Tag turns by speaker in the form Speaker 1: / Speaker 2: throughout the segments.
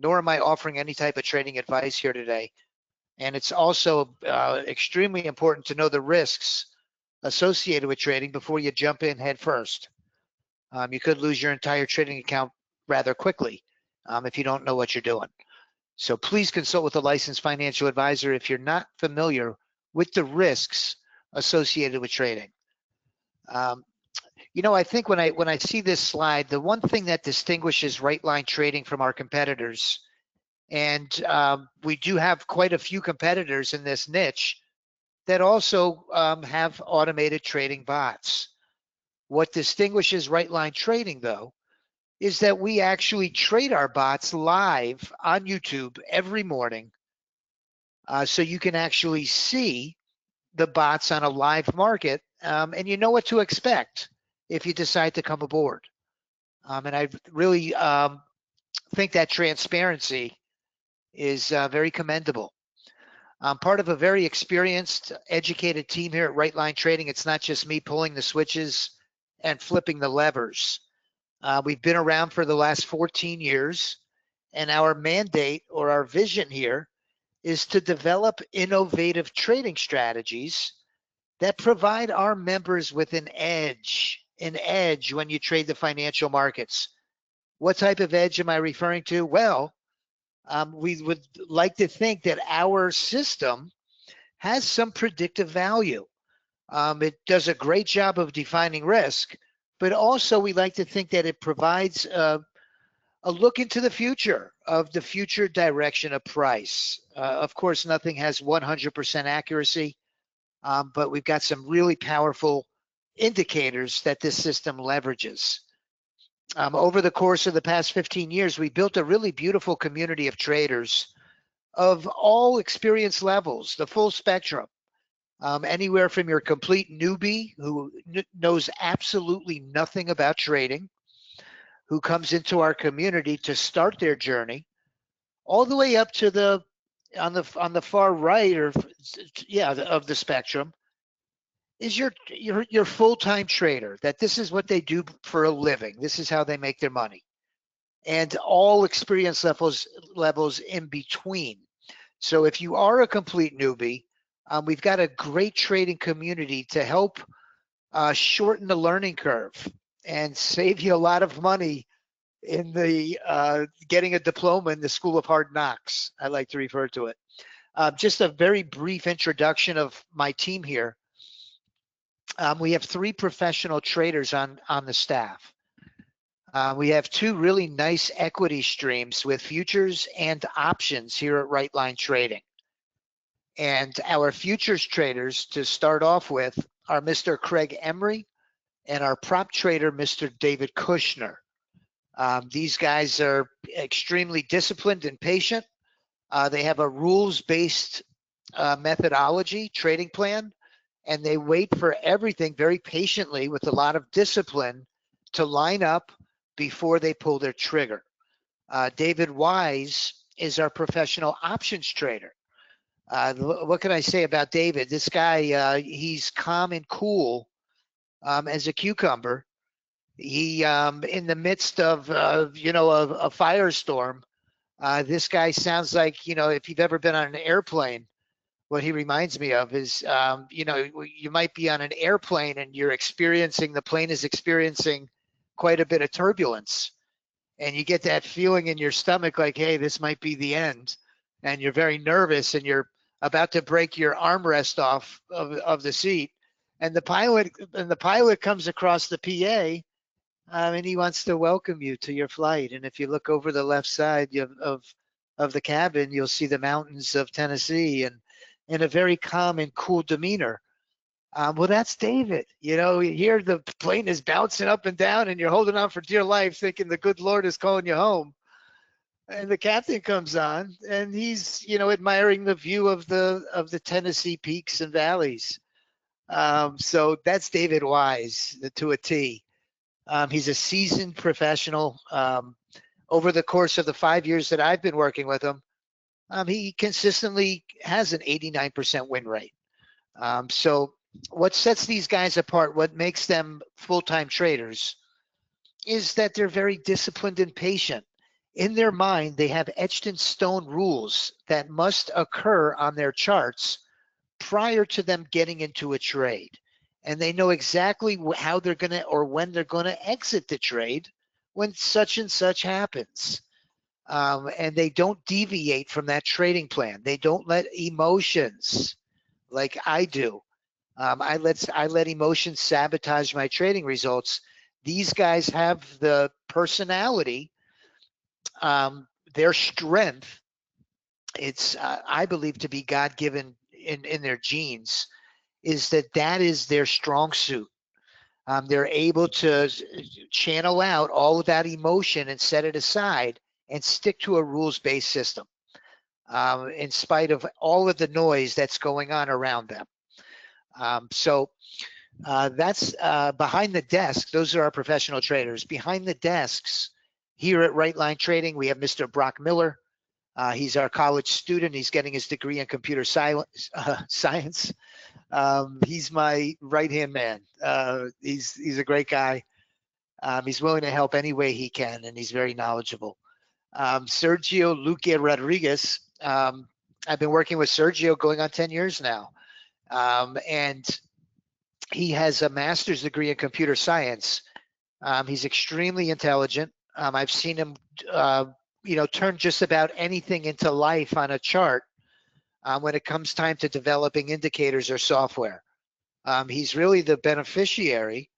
Speaker 1: nor am I offering any type of trading advice here today. And it's also extremely important to know the risks associated with trading before you jump in head first. You could lose your entire trading account rather quickly if you don't know what you're doing. So please consult with a licensed financial advisor if you're not familiar with the risks associated with trading. You know, I think when I see this slide, the one thing that distinguishes right line trading from our competitors, and we do have quite a few competitors in this niche that also have automated trading bots. What distinguishes right line trading, though, is that we actually trade our bots live on YouTube every morning. So you can actually see the bots on a live market, and you know what to expect if you decide to come aboard. And I really think that transparency is very commendable. I'm part of a very experienced, educated team here at Right Line Trading. It's not just me pulling the switches and flipping the levers. We've been around for the last 14 years, and our mandate or our vision here is to develop innovative trading strategies that provide our members with an edge when you trade the financial markets. What type of edge am I referring to? Well, we would like to think that our system has some predictive value. It does a great job of defining risk, but also we like to think that it provides a look into the future of the future direction of price. Of course, nothing has 100% accuracy, but we've got some really powerful indicators that this system leverages. Over the course of the past 15 years, we built a really beautiful community of traders of all experience levels, the full spectrum. Anywhere from your complete newbie who knows absolutely nothing about trading, who comes into our community to start their journey, all the way up to the on the far right of the spectrum is your full-time trader, that this is what they do for a living. This is how they make their money, and all experience levels in between. So if you are a complete newbie, we've got a great trading community to help shorten the learning curve and save you a lot of money in the getting a diploma in the School of Hard Knocks, I like to refer to it. Just a very brief introduction of my team here. We have 3 professional traders on the staff. We have 2 really nice equity streams with futures and options here at Right Line Trading. And our futures traders to start off with are Mr. Craig Emery and our prop trader, Mr. David Kushner. These guys are extremely disciplined and patient. They have a rules-based methodology, trading plan, and they wait for everything very patiently with a lot of discipline to line up before they pull their trigger. David Wise is our professional options trader. What can I say about David? This guy, he's calm and cool as a cucumber. He, in the midst of, a firestorm, this guy sounds like, if you've ever been on an airplane, what he reminds me of is, you might be on an airplane and the plane is experiencing quite a bit of turbulence. And you get that feeling in your stomach like, hey, this might be the end. And you're very nervous and you're about to break your armrest off of the seat. And the pilot comes across the PA and he wants to welcome you to your flight. And if you look over the left side of the cabin, you'll see the mountains of Tennessee and in a very calm and cool demeanor. Well, that's David. You hear the plane is bouncing up and down and you're holding on for dear life thinking the good Lord is calling you home. And the captain comes on and he's, admiring the view of the Tennessee peaks and valleys. So that's David Wise to a T. He's a seasoned professional. Over the course of the 5 years that I've been working with him, he consistently has an 89% win rate. So what sets these guys apart, what makes them full-time traders, is that they're very disciplined and patient. In their mind, they have etched in stone rules that must occur on their charts prior to them getting into a trade. And they know exactly how they're going to, or when they're going to exit the trade when such and such happens. And they don't deviate from that trading plan. They don't let emotions, like I do. I let emotions sabotage my trading results. These guys have the personality, their strength. It's I believe to be God-given in their genes, is that is their strong suit. They're able to channel out all of that emotion and set it aside and stick to a rules-based system, in spite of all of the noise that's going on around them. So that's behind the desk. Those are our professional traders. Behind the desks here at Right Line Trading, we have Mr. Brock Miller. He's our college student. He's getting his degree in computer science. He's my right-hand man. He's a great guy. He's willing to help any way he can, and he's very knowledgeable. Sergio Luque Rodriguez. I've been working with Sergio going on 10 years now. And he has a master's degree in computer science. He's extremely intelligent. I've seen him, turn just about anything into life on a chart when it comes time to developing indicators or software. He's really the beneficiary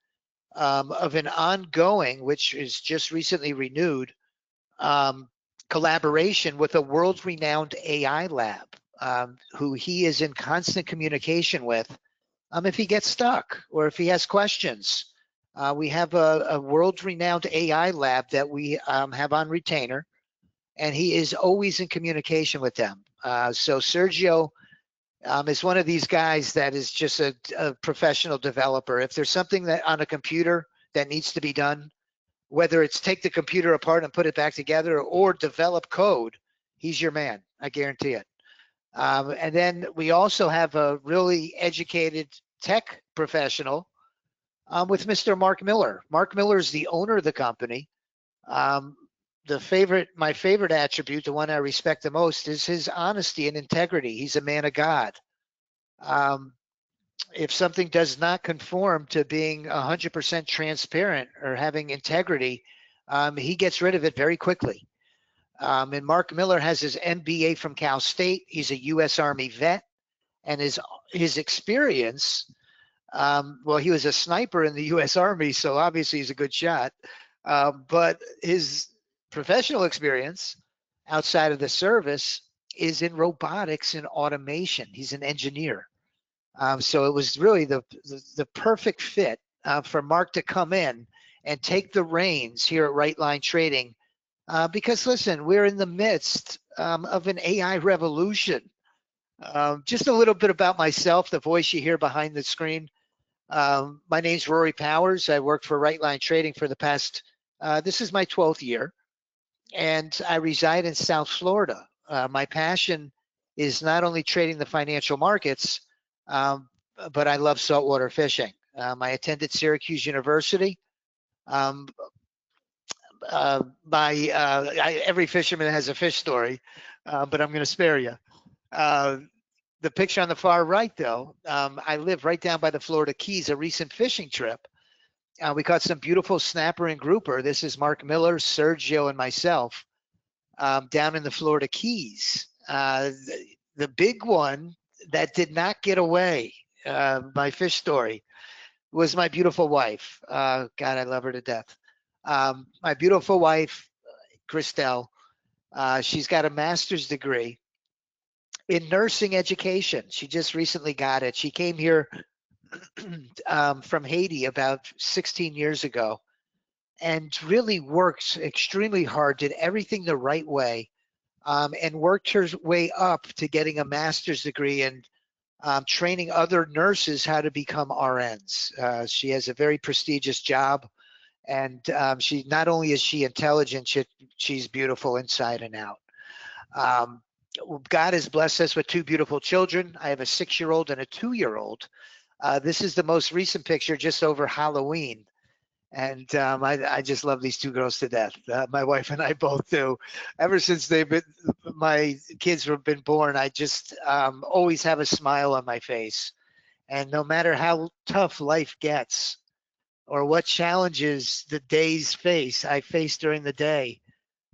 Speaker 1: of an ongoing, which is just recently renewed, collaboration with a world-renowned AI lab, who he is in constant communication with if he gets stuck or if he has questions. We have a world-renowned AI lab that we have on retainer, and he is always in communication with them. So Sergio is one of these guys that is just a professional developer. If there's something that on a computer that needs to be done, whether it's take the computer apart and put it back together or develop code, he's your man, I guarantee it. And then we also have a really educated tech professional with Mr. Mark Miller. Mark Miller is the owner of the company. My favorite attribute, the one I respect the most, is his honesty and integrity. He's a man of God. If something does not conform to being 100% transparent or having integrity, he gets rid of it very quickly. And Mark Miller has his MBA from Cal State. He's a U.S. Army vet, and his experience, well, he was a sniper in the U.S. Army, so obviously he's a good shot. But his professional experience outside of the service is in robotics and automation. He's an engineer. So it was really the perfect fit for Mark to come in and take the reins here at Right Line Trading. Because listen, we're in the midst of an AI revolution. Just a little bit about myself, the voice you hear behind the screen. My name's Rory Powers. I worked for Right Line Trading for the past, this is my 12th year, and I reside in South Florida. My passion is not only trading the financial markets, but I love saltwater fishing. I attended Syracuse University. Every fisherman has a fish story, but I'm going to spare you. The picture on the far right, though, I live right down by the Florida Keys, a recent fishing trip. We caught some beautiful snapper and grouper. This is Mark Miller, Sergio, and myself down in the Florida Keys. The big one that did not get away, my fish story, was my beautiful wife. God, I love her to death. My beautiful wife, Christelle, she's got a master's degree in nursing education. She just recently got it. She came here from Haiti about 16 years ago and really worked extremely hard, did everything the right way, and worked her way up to getting a master's degree and training other nurses how to become RNs. She has a very prestigious job, and she not only is she intelligent, she's beautiful inside and out. God has blessed us with two beautiful children. I have a 6-year-old and a 2-year-old. This is the most recent picture just over Halloween. And I just love these two girls to death. My wife and I both do. Ever since my kids have been born, I just always have a smile on my face. And no matter how tough life gets or what challenges the days I face during the day,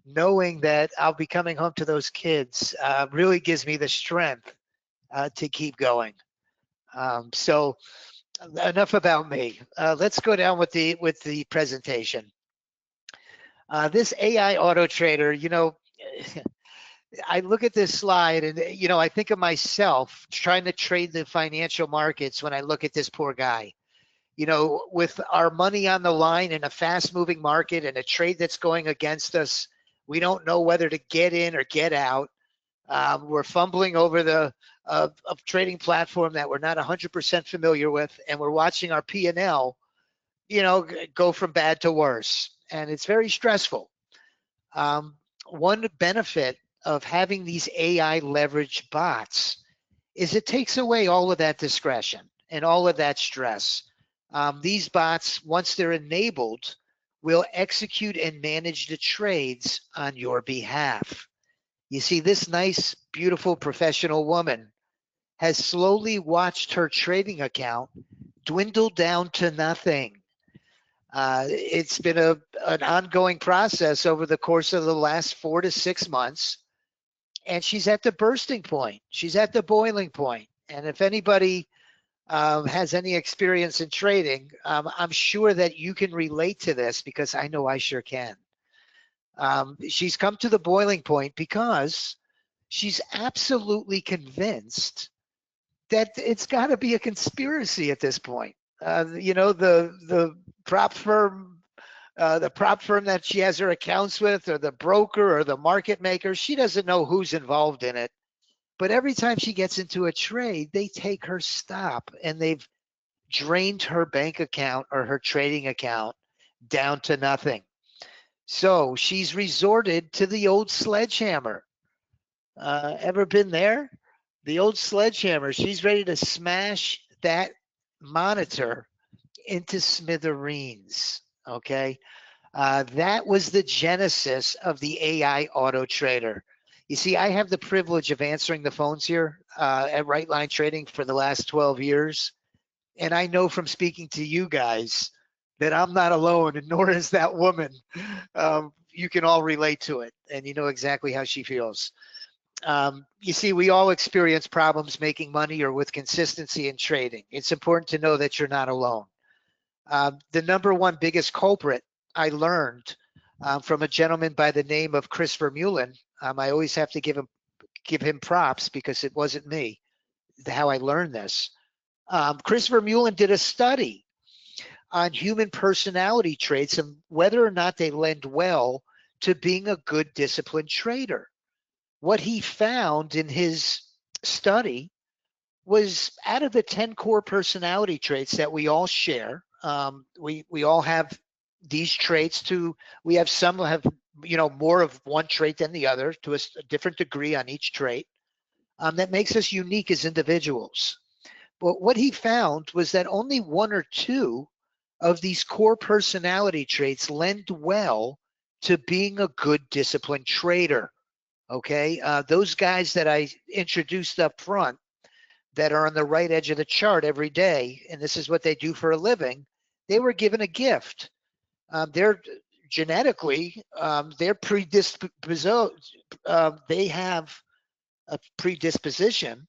Speaker 1: knowing that I'll be coming home to those kids really gives me the strength to keep going. So enough about me. Let's go down with the presentation. This AI auto trader, I look at this slide and, I think of myself trying to trade the financial markets when I look at this poor guy. With our money on the line in a fast moving market and a trade that's going against us, we don't know whether to get in or get out. We're fumbling over the trading platform that we're not 100% familiar with, and we're watching our P&L, go from bad to worse, and it's very stressful. One benefit of having these AI leveraged bots is it takes away all of that discretion and all of that stress. These bots, once they're enabled, will execute and manage the trades on your behalf. You see, this nice, beautiful, professional woman has slowly watched her trading account dwindle down to nothing. It's been an ongoing process over the course of the last 4 to 6 months, and she's at the bursting point. She's at the boiling point. And if anybody has any experience in trading, I'm sure that you can relate to this because I know I sure can. She's come to the boiling point because she's absolutely convinced that it's got to be a conspiracy at this point. The prop firm, that she has her accounts with, or the broker, or the market maker, she doesn't know who's involved in it. But every time she gets into a trade, they take her stop and they've drained her bank account or her trading account down to nothing. So she's resorted to the old sledgehammer. Ever been there? The old sledgehammer. She's ready to smash that monitor into smithereens. Okay. That was the genesis of the AI auto trader. You see, I have the privilege of answering the phones here at Right Line Trading for the last 12 years. And I know from speaking to you guys that I'm not alone, and nor is that woman. You can all relate to it, and you know exactly how she feels. You see, we all experience problems making money or with consistency in trading. It's important to know that you're not alone. The number one biggest culprit I learned from a gentleman by the name of Chris Vermeulen. I always have to give him props because it wasn't me how I learned this. Chris Vermeulen did a study on human personality traits and whether or not they lend well to being a good disciplined trader. What he found in his study was out of the 10 core personality traits that we all share, we all have these traits we have some have, more of one trait than the other to a different degree on each trait. That makes us unique as individuals. But what he found was that only 1 or 2 of these core personality traits lend well to being a good disciplined trader. Okay, those guys that I introduced up front that are on the right edge of the chart every day, and this is what they do for a living, they were given a gift. They're genetically, they're predisposed, they have a predisposition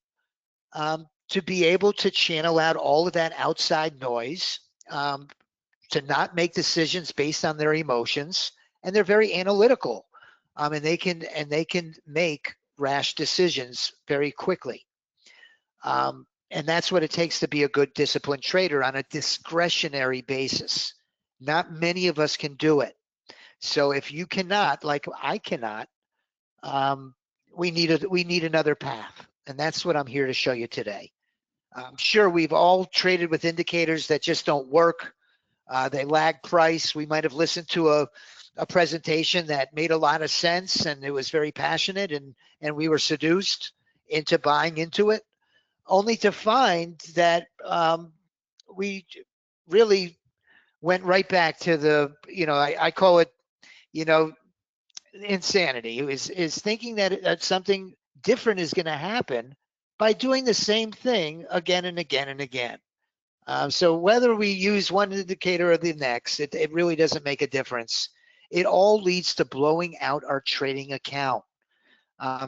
Speaker 1: to be able to channel out all of that outside noise, to not make decisions based on their emotions, and they're very analytical, and they can make rash decisions very quickly. And that's what it takes to be a good disciplined trader on a discretionary basis. Not many of us can do it. So if you cannot, like I cannot, we need another path, and that's what I'm here to show you today. I'm sure we've all traded with indicators that just don't work. They lag price. We might have listened to a presentation that made a lot of sense and it was very passionate, and we were seduced into buying into it, only to find that we really went right back to the, I call it, you know, insanity. Is thinking that something different is going to happen by doing the same thing again and again and again. So whether we use one indicator or the next, it really doesn't make a difference. It all leads to blowing out our trading account.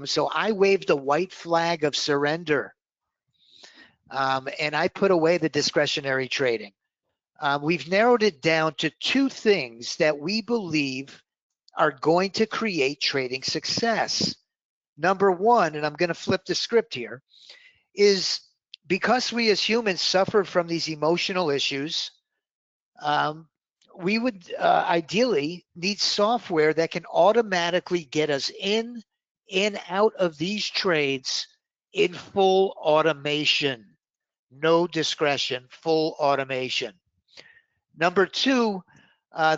Speaker 1: So I waved a white flag of surrender, and I put away the discretionary trading. We've narrowed it down to two things that we believe are going to create trading success. Number one, and I'm going to flip the script here, is because we as humans suffer from these emotional issues, we would ideally need software that can automatically get us in and out of these trades in full automation. No discretion, full automation. Number two,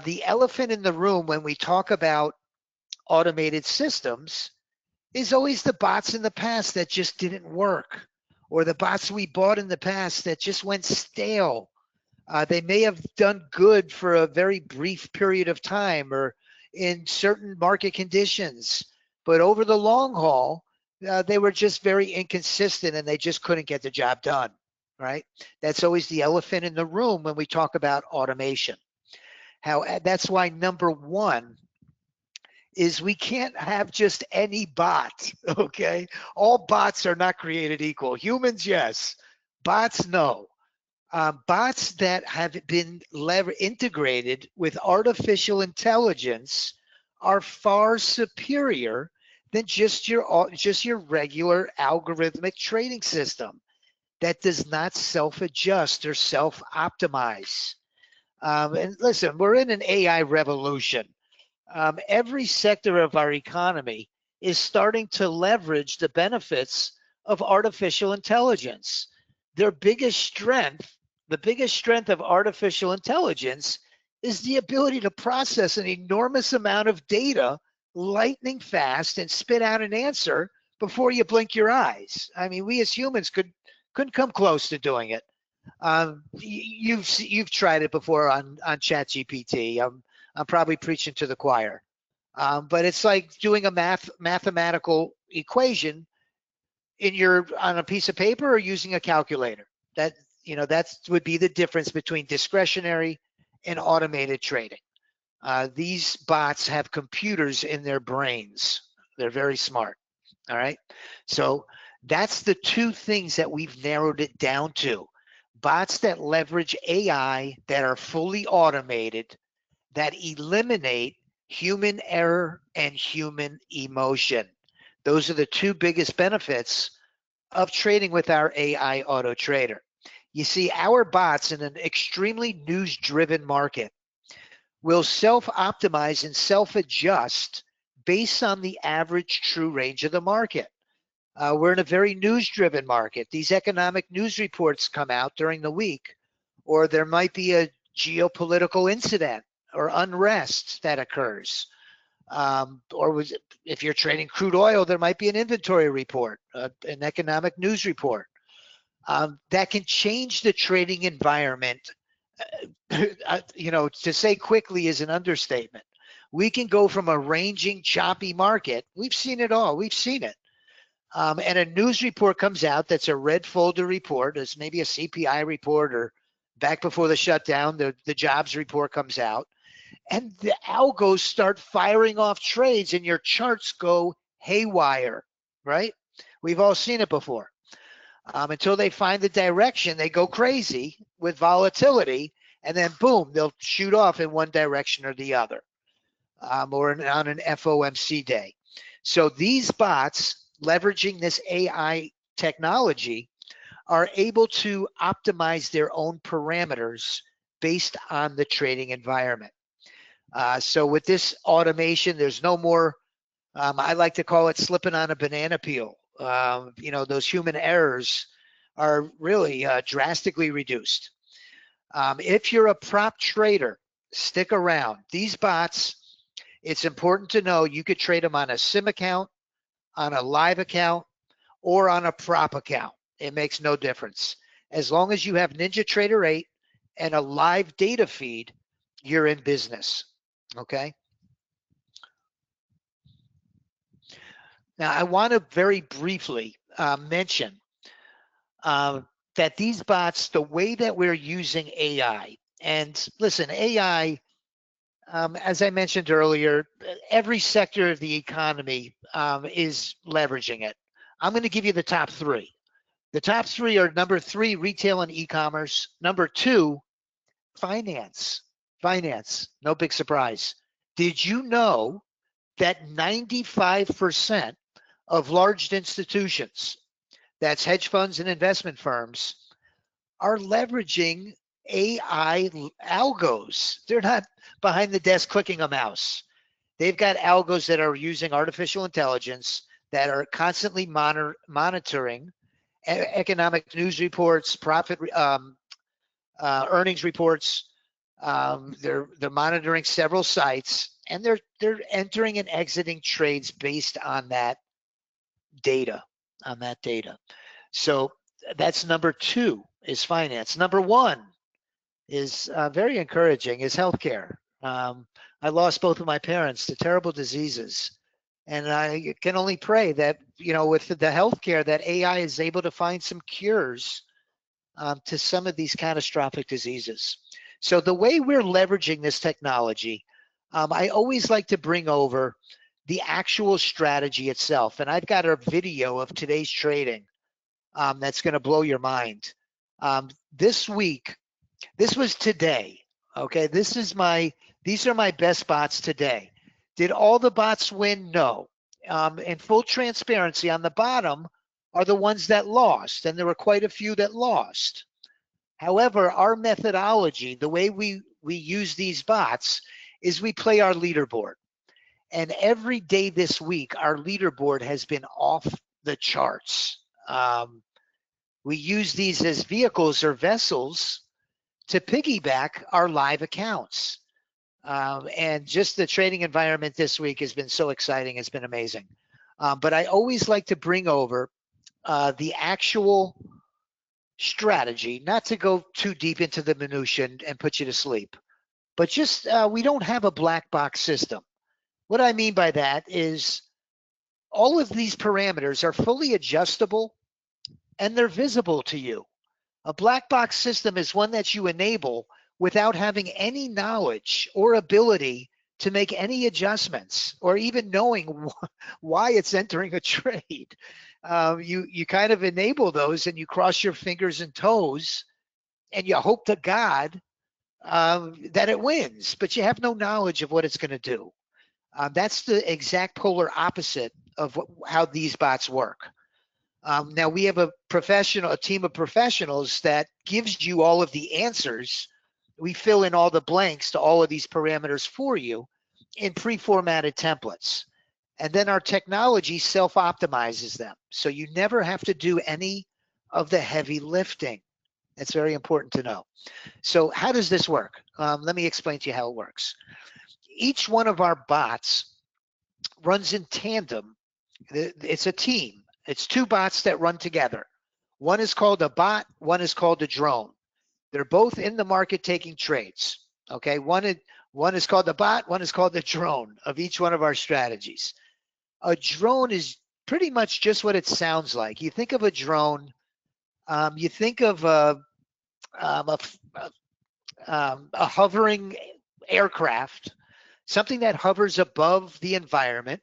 Speaker 1: the elephant in the room when we talk about automated systems is always the bots in the past that just didn't work, or the bots we bought in the past that just went stale. They may have done good for a very brief period of time or in certain market conditions, but over the long haul, they were just very inconsistent and they just couldn't get the job done, right? That's always the elephant in the room when we talk about automation. That's why number one is we can't have just any bot, okay? All bots are not created equal. Humans, yes. Bots, no. Bots that have been integrated with artificial intelligence are far superior than just your regular algorithmic trading system that does not self-adjust or self-optimize. And listen, we're in an AI revolution. Every sector of our economy is starting to leverage the benefits of artificial intelligence. Their biggest strength, the biggest strength of artificial intelligence is the ability to process an enormous amount of data lightning fast and spit out an answer before you blink your eyes. I mean, we as humans couldn't come close to doing it. You've tried it before on ChatGPT. I'm probably preaching to the choir, but it's like doing a mathematical equation on a piece of paper or using a calculator. That would be the difference between discretionary and automated trading. These bots have computers in their brains. They're very smart. All right. So that's the two things that we've narrowed it down to. Bots that leverage AI, that are fully automated, that eliminate human error and human emotion. Those are the two biggest benefits of trading with our AI auto trader. You see, our bots in an extremely news-driven market will self-optimize and self-adjust based on the average true range of the market. We're in a very news-driven market. These economic news reports come out during the week, or there might be a geopolitical incident or unrest that occurs. If you're trading crude oil, there might be an inventory report, an economic news report that can change the trading environment. To say quickly is an understatement. We can go from a ranging, choppy market. We've seen it all. We've seen it. And a news report comes out that's a red folder report. It's maybe a CPI report, or back before the shutdown, the jobs report comes out. And the algos start firing off trades and your charts go haywire, right? We've all seen it before. Until they find the direction, they go crazy with volatility, and then boom, they'll shoot off in one direction or the other, or on an FOMC day. So these bots, leveraging this AI technology, are able to optimize their own parameters based on the trading environment. So with this automation, there's no more, I like to call it slipping on a banana peel. Those human errors are really drastically reduced. If you're a prop trader, stick around. These bots, it's important to know you could trade them on a sim account, on a live account, or on a prop account. It makes no difference. As long as you have NinjaTrader 8 and a live data feed, you're in business. Okay. Now, I want to very briefly mention that these bots, the way that we're using AI, and listen, AI, as I mentioned earlier, every sector of the economy is leveraging it. I'm going to give you the top three. The top three are: number 3, retail and e-commerce; number 2, finance. Finance, no big surprise. Did you know that 95% of large institutions, that's hedge funds and investment firms, are leveraging AI algos? They're not behind the desk clicking a mouse. They've got algos that are using artificial intelligence that are constantly monitoring economic news reports, earnings reports. They're monitoring several sites, and they're entering and exiting trades based on that data. So that's number 2 is finance. Number 1 is very encouraging, is healthcare. I lost both of my parents to terrible diseases, and I can only pray that, with the healthcare, that AI is able to find some cures to some of these catastrophic diseases. So the way we're leveraging this technology, I always like to bring over the actual strategy itself. And I've got a video of today's trading that's going to blow your mind. This week, this was today. Okay, these are my best bots today. Did all the bots win? No. In full transparency, on the bottom are the ones that lost, and there were quite a few that lost. However, our methodology, the way we use these bots, is we play our leaderboard. And every day this week, our leaderboard has been off the charts. We use these as vehicles or vessels to piggyback our live accounts. And just the trading environment this week has been so exciting. It's been amazing. But I always like to bring over the actual strategy, not to go too deep into the minutia and put you to sleep, but just we don't have a black box system. What I mean by that is all of these parameters are fully adjustable and they're visible to you. A black box system is one that you enable without having any knowledge or ability to make any adjustments or even knowing why it's entering a trade. You kind of enable those and you cross your fingers and toes and you hope to God that it wins, but you have no knowledge of what it's going to do. That's the exact polar opposite of how these bots work. Now we have a team of professionals that gives you all of the answers. We fill in all the blanks to all of these parameters for you in pre-formatted templates. And then our technology self-optimizes them. So you never have to do any of the heavy lifting. That's very important to know. So how does this work? Let me explain to you how it works. Each one of our bots runs in tandem. It's a team. It's 2 bots that run together. One is called a bot, one is called a drone. They're both in the market taking trades. Okay, one is called the bot, one is called the drone of each one of our strategies. A drone is pretty much just what it sounds like. You think of a drone, you think of a hovering aircraft, something that hovers above the environment,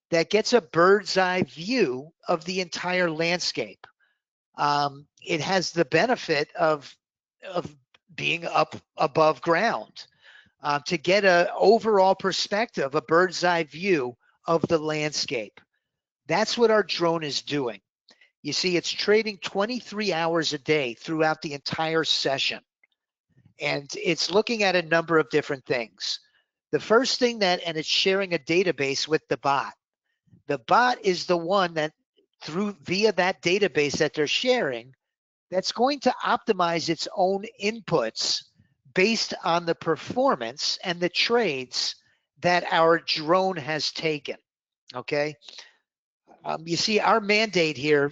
Speaker 1: that gets a bird's eye view of the entire landscape. It has the benefit of being up above ground to get an overall perspective, a bird's eye view of the landscape. That's what our drone is doing. You see, it's trading 23 hours a day throughout the entire session. And it's looking at a number of different things. The first thing and it's sharing a database with the bot. The bot is the one that via that database that they're sharing, that's going to optimize its own inputs based on the performance and the trades that our drone has taken. Okay. You see, our mandate here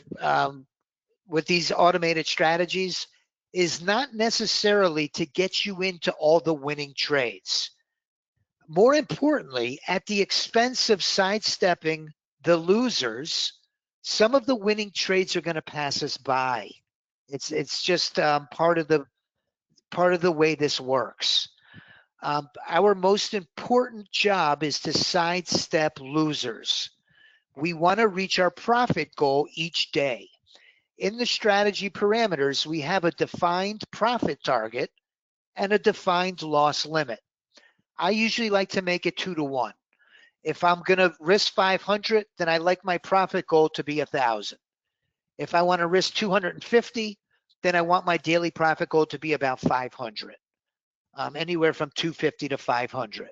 Speaker 1: with these automated strategies is not necessarily to get you into all the winning trades. More importantly, at the expense of sidestepping the losers, some of the winning trades are going to pass us by. It's just part of the way this works. Our most important job is to sidestep losers. We want to reach our profit goal each day. In the strategy parameters, we have a defined profit target and a defined loss limit. I usually like to make it 2 to 1. If I'm going to risk 500, then I like my profit goal to be 1,000. If I want to risk 250, then I want my daily profit goal to be about 500. Anywhere from 250 to 500.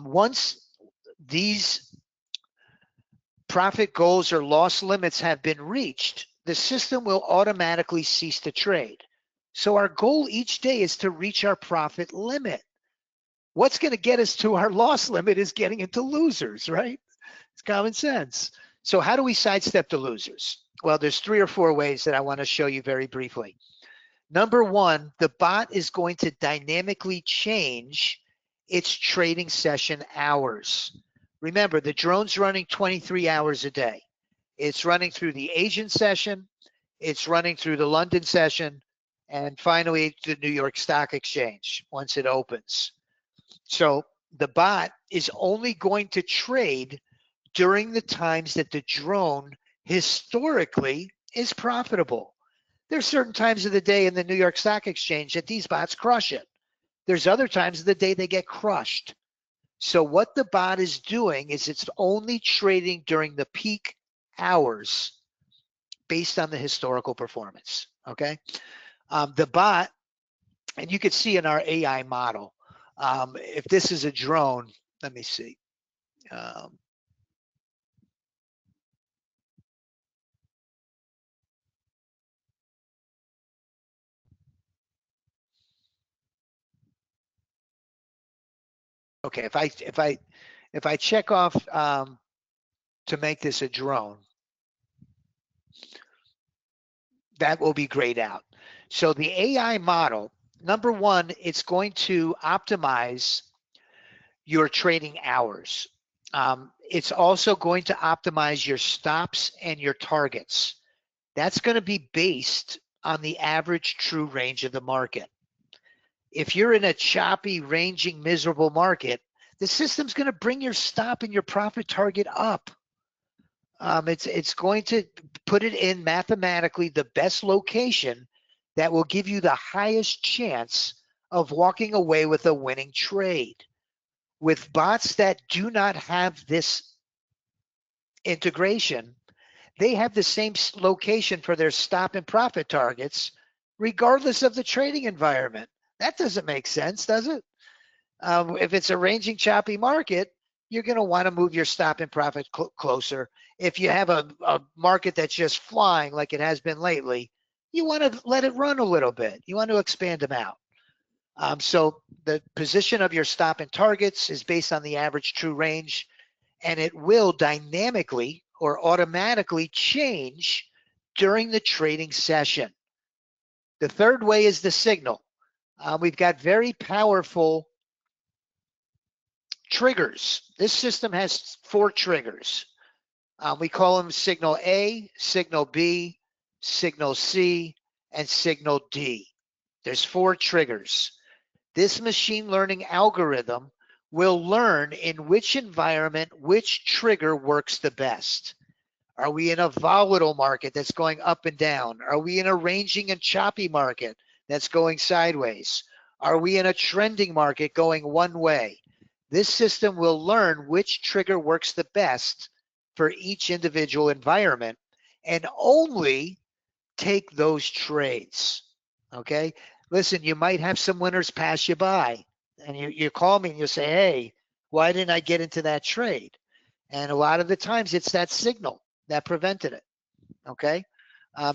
Speaker 1: Once these profit goals or loss limits have been reached, the system will automatically cease to trade. So our goal each day is to reach our profit limit. What's going to get us to our loss limit is getting into losers, right? It's common sense. So how do we sidestep the losers? Well, there's 3 or 4 ways that I want to show you very briefly. Number 1, the bot is going to dynamically change its trading session hours. Remember, the drone's running 23 hours a day. It's running through the Asian session, it's running through the London session, and finally the New York Stock Exchange once it opens. So the bot is only going to trade during the times that the drone historically is profitable. There's certain times of the day in the New York Stock Exchange that these bots crush it. There's other times of the day they get crushed. So what the bot is doing is it's only trading during the peak hours based on the historical performance, okay? The bot, and you can see in our AI model, if this is a drone, let me see. Okay, if I check off to make this a drone, that will be grayed out. So the AI model, number 1, it's going to optimize your trading hours. It's also going to optimize your stops and your targets. That's going to be based on the average true range of the market. If you're in a choppy, ranging, miserable market, the system's going to bring your stop and your profit target up. It's going to put it in mathematically the best location that will give you the highest chance of walking away with a winning trade. With bots that do not have this integration, they have the same location for their stop and profit targets, regardless of the trading environment. That doesn't make sense, does it? If it's a ranging, choppy market, you're going to want to move your stop and profit closer. If you have a market that's just flying like it has been lately, you want to let it run a little bit. You want to expand them out. So the position of your stop and targets is based on the average true range, and it will dynamically or automatically change during the trading session. The third way is the signal. We've got very powerful triggers. This system has 4 triggers. We call them signal A, signal B, signal C, and signal D. There's 4 triggers. This machine learning algorithm will learn in which environment which trigger works the best. Are we in a volatile market that's going up and down? Are we in a ranging and choppy market that's going sideways? Are we in a trending market going one way? This system will learn which trigger works the best for each individual environment and only take those trades, okay? Listen, you might have some winners pass you by, and you call me and you say, hey, why didn't I get into that trade? And a lot of the times it's that signal that prevented it, okay?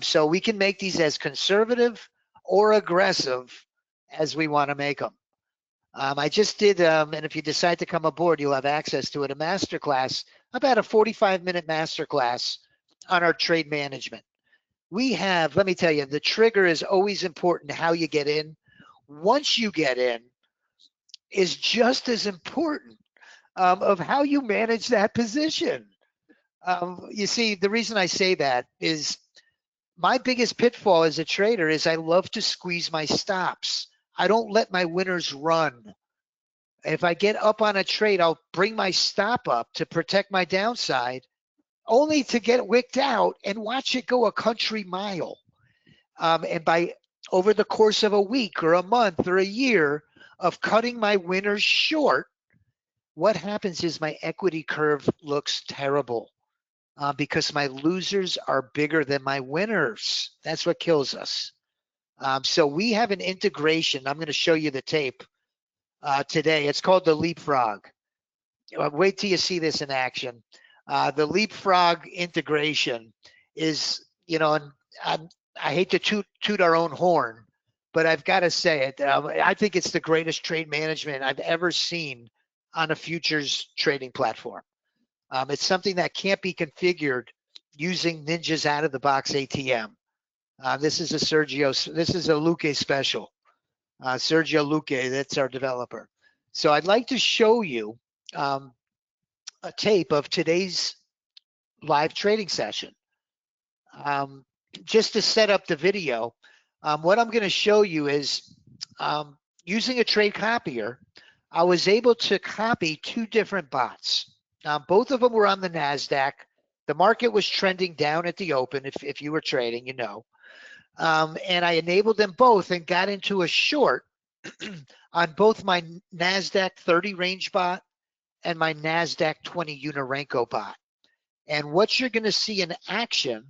Speaker 1: So we can make these as conservative or aggressive as we want to make them. I just did, and if you decide to come aboard, you'll have access to it, a masterclass, about a 45-minute masterclass on our trade management. we have, let me tell you, the trigger is always important. How you get in, once you get in, is just as important of how you manage that position. You see, the reason I say that is my biggest pitfall as a trader is I love to squeeze my stops. I don't let my winners run. If I get up on a trade, I'll bring my stop up to protect my downside, only to get wicked out and watch it go a country mile. And by over the course of a week or a month or a year of cutting my winners short, what happens is my equity curve looks terrible because my losers are bigger than my winners. That's what kills us. So we have an integration. I'm going to show you the tape today. It's called the leapfrog. Wait till you see this in action. The leapfrog integration is, you know, and I hate to toot our own horn, but I've got to say it. I think it's the greatest trade management I've ever seen on a futures trading platform. It's something that can't be configured using Ninja's out of the box ATM. This is a Luque special. Sergio Luque, that's our developer. So I'd like to show you a tape of today's live trading session. Just to set up the video, what I'm going to show you is using a trade copier, I was able to copy two different bots. Both of them were on the NASDAQ. The market was trending down at the open, if you were trading, you know. And I enabled them both and got into a short on both my NASDAQ 30 range bot and my NASDAQ 20 Unirenko bot. And what you're going to see in action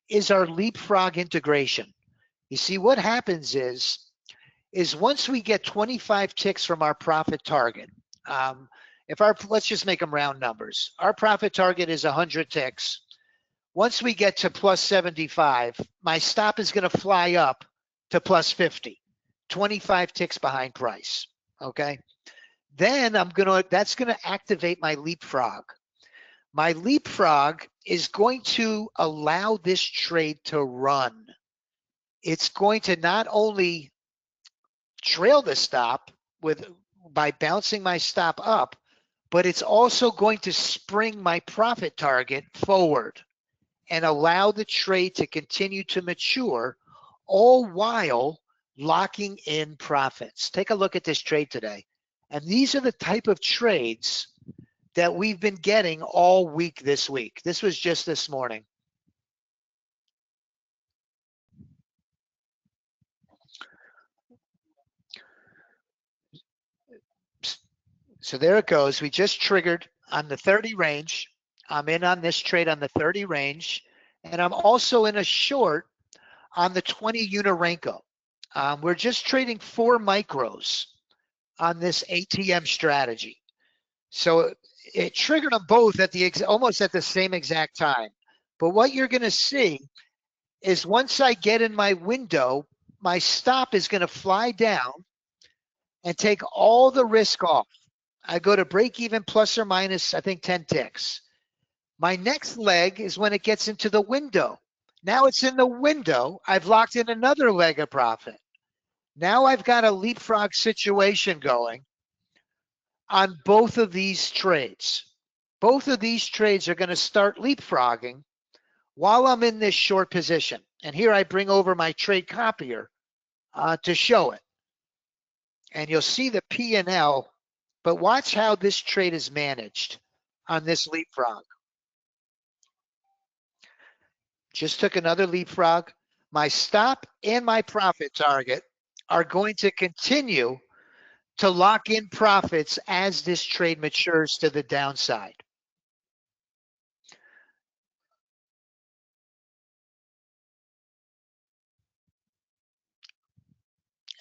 Speaker 1: is our leapfrog integration. You see, what happens is once we get 25 ticks from our profit target, let's just make them round numbers. Our profit target is 100 ticks. Once we get to plus 75, my stop is going to fly up to plus 50, 25 ticks behind price. Okay. Then that's going to activate my leapfrog. My leapfrog is going to allow this trade to run. It's going to not only trail the stop by bouncing my stop up, but it's also going to spring my profit target forward and allow the trade to continue to mature, all while locking in profits. Take a look at this trade today. And these are the type of trades that we've been getting all week this week. This was just this morning. So there it goes. We just triggered on the 30 range. I'm in on this trade on the 30 range, and I'm also in a short on the 20 Unirenko. We're just trading 4 micros on this ATM strategy. So it triggered them both at almost at the same exact time. But what you're going to see is once I get in my window, my stop is going to fly down and take all the risk off. I go to break even plus or minus, I think 10 ticks. My next leg is when it gets into the window. Now it's in the window. I've locked in another leg of profit. Now I've got a leapfrog situation going on both of these trades. Both of these trades are going to start leapfrogging while I'm in this short position. And here I bring over my trade copier to show it. And you'll see the P&L, but watch how this trade is managed on this leapfrog. Just took another leapfrog. My stop and my profit target are going to continue to lock in profits as this trade matures to the downside.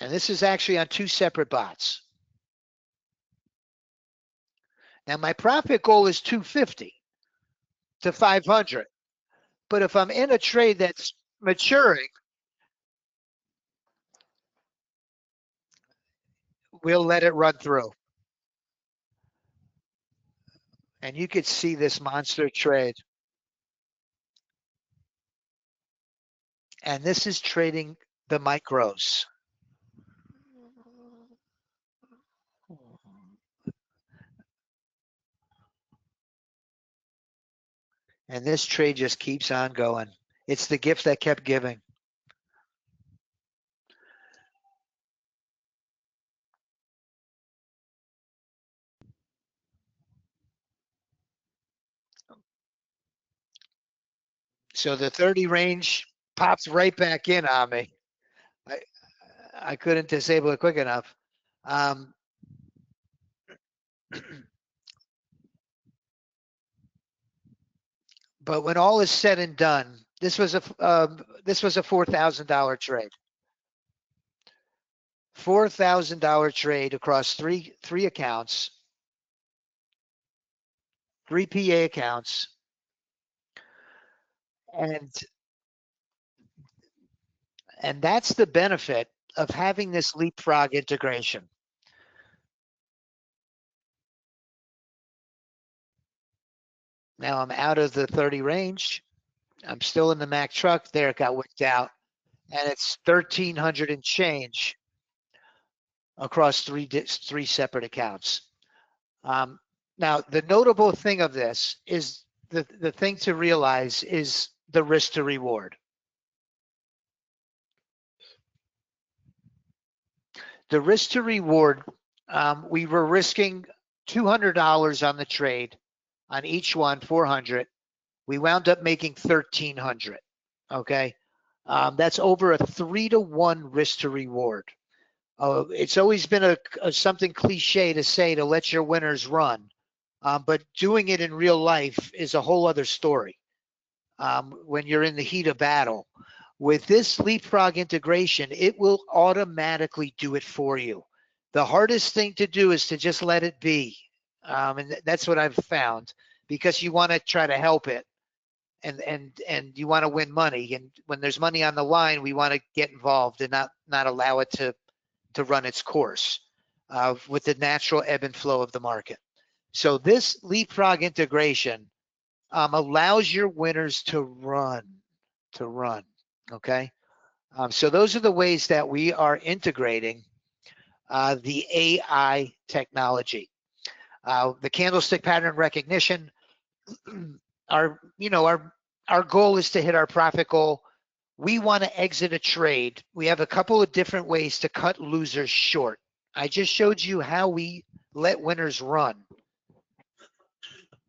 Speaker 1: And this is actually on 2 separate bots. Now my profit goal is 250 to 500. But if I'm in a trade that's maturing, we'll let it run through. And you could see this monster trade. And this is trading the micros. And this trade just keeps on going. It's the gift that kept giving. So the 30 range pops right back in on me. I couldn't disable it quick enough. But when all is said and done, this was a $4,000 trade. $4,000 trade across three accounts, 3 PA accounts, and that's the benefit of having this leapfrog integration. Now I'm out of the 30 range. I'm still in the Mac truck. There, it got wicked out, and it's 1,300 and change across three separate accounts. Now, the notable thing of this is the thing to realize is the risk to reward. The risk to reward, we were risking $200 on the trade on each one, 400. We wound up making 1,300. Okay, that's over a 3-to-1 risk to reward. It's always been something cliche to say to let your winners run, but doing it in real life is a whole other story. When you're in the heat of battle, with this leapfrog integration, it will automatically do it for you. The hardest thing to do is to just let it be, and that's what I've found, because you want to try to help it, and you want to win money, and when there's money on the line, we want to get involved and not allow it to run its course with the natural ebb and flow of the market. So this leapfrog integration allows your winners to run. Okay. So those are the ways that we are integrating the AI technology. The candlestick pattern recognition, our goal is to hit our profit goal. We want to exit a trade. We have a couple of different ways to cut losers short. I just showed you how we let winners run.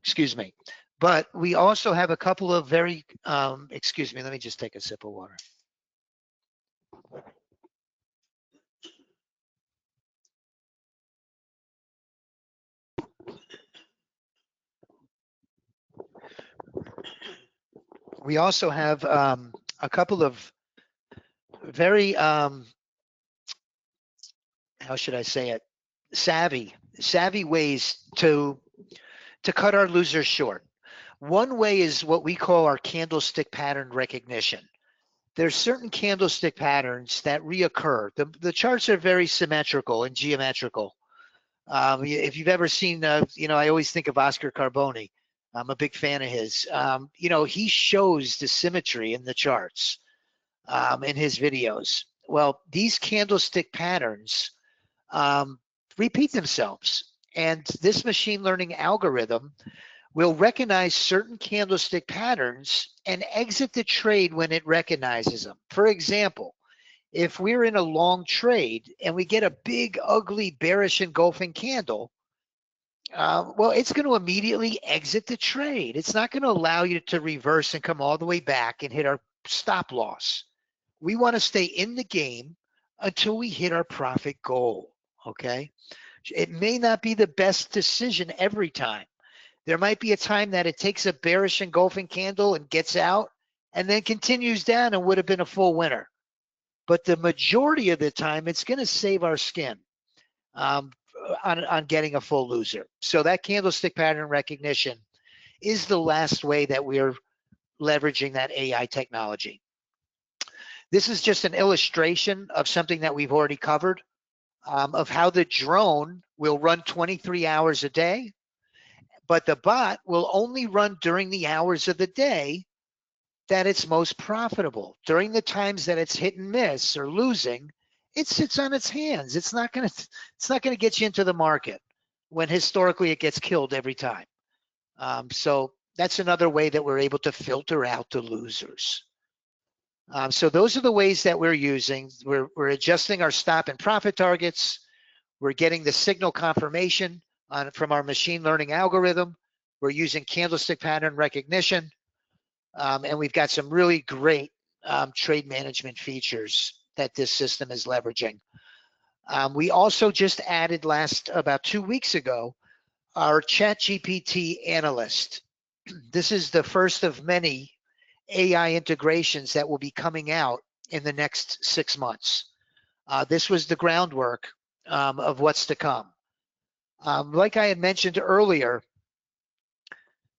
Speaker 1: Excuse me. But we also have a couple of very, excuse me, let me just take a sip of water. We also have a couple of very, how should I say it, savvy ways to cut our losers short. One way is what we call our candlestick pattern recognition. There's certain candlestick patterns that reoccur. The charts are very symmetrical and geometrical. If you've ever seen, I always think of Oscar Carboni. I'm a big fan of his. He shows the symmetry in the charts in his videos. Well, these candlestick patterns repeat themselves, and this machine learning algorithm will recognize certain candlestick patterns and exit the trade when it recognizes them. For example, if we're in a long trade and we get a big, ugly, bearish engulfing candle, well, it's going to immediately exit the trade. It's not going to allow you to reverse and come all the way back and hit our stop loss. We want to stay in the game until we hit our profit goal, okay? It may not be the best decision every time. There might be a time that it takes a bearish engulfing candle and gets out and then continues down and would have been a full winner. But the majority of the time, it's going to save our skin on getting a full loser. So that candlestick pattern recognition is the last way that we're leveraging that AI technology. This is just an illustration of something that we've already covered, of how the drone will run 23 hours a day, but the bot will only run during the hours of the day that it's most profitable. During the times that it's hit and miss or losing, it sits on its hands. It's not going to get you into the market when historically it gets killed every time. So that's another way that we're able to filter out the losers. So those are the ways that we're using. We're adjusting our stop and profit targets. We're getting the signal confirmation from our machine learning algorithm. We're using candlestick pattern recognition. And we've got some really great trade management features that this system is leveraging. We also just added about 2 weeks ago, our ChatGPT analyst. This is the first of many AI integrations that will be coming out in the next 6 months. This was the groundwork of what's to come. Like I had mentioned earlier,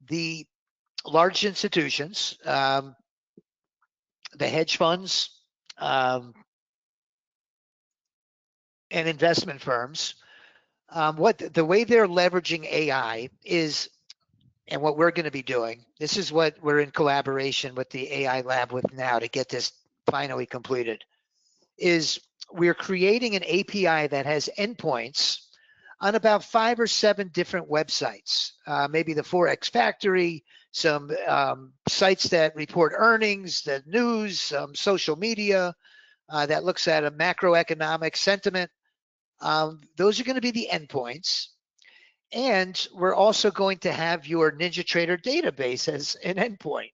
Speaker 1: the large institutions, the hedge funds, and investment firms, the way they're leveraging AI is, and what we're going to be doing, this is what we're in collaboration with the AI lab with now to get this finally completed, is we're creating an API that has endpoints on about 5 or 7 different websites, maybe the Forex Factory, some sites that report earnings, the news, social media that looks at a macroeconomic sentiment. Those are going to be the endpoints. And we're also going to have your NinjaTrader database as an endpoint.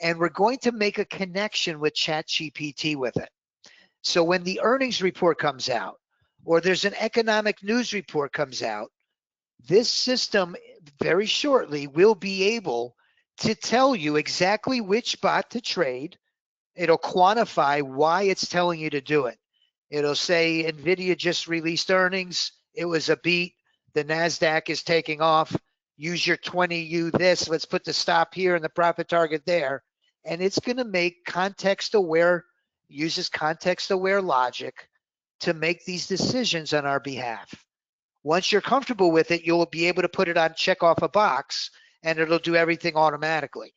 Speaker 1: And we're going to make a connection with ChatGPT with it. So when the earnings report comes out, or there's an economic news report comes out, this system very shortly will be able to tell you exactly which bot to trade. It'll quantify why it's telling you to do it. It'll say NVIDIA just released earnings. It was a beat. The NASDAQ is taking off. Use your 20U this. Let's put the stop here and the profit target there. And it's going to make uses context-aware logic to make these decisions on our behalf. Once you're comfortable with it, you'll be able to put it on check off a box, and it'll do everything automatically.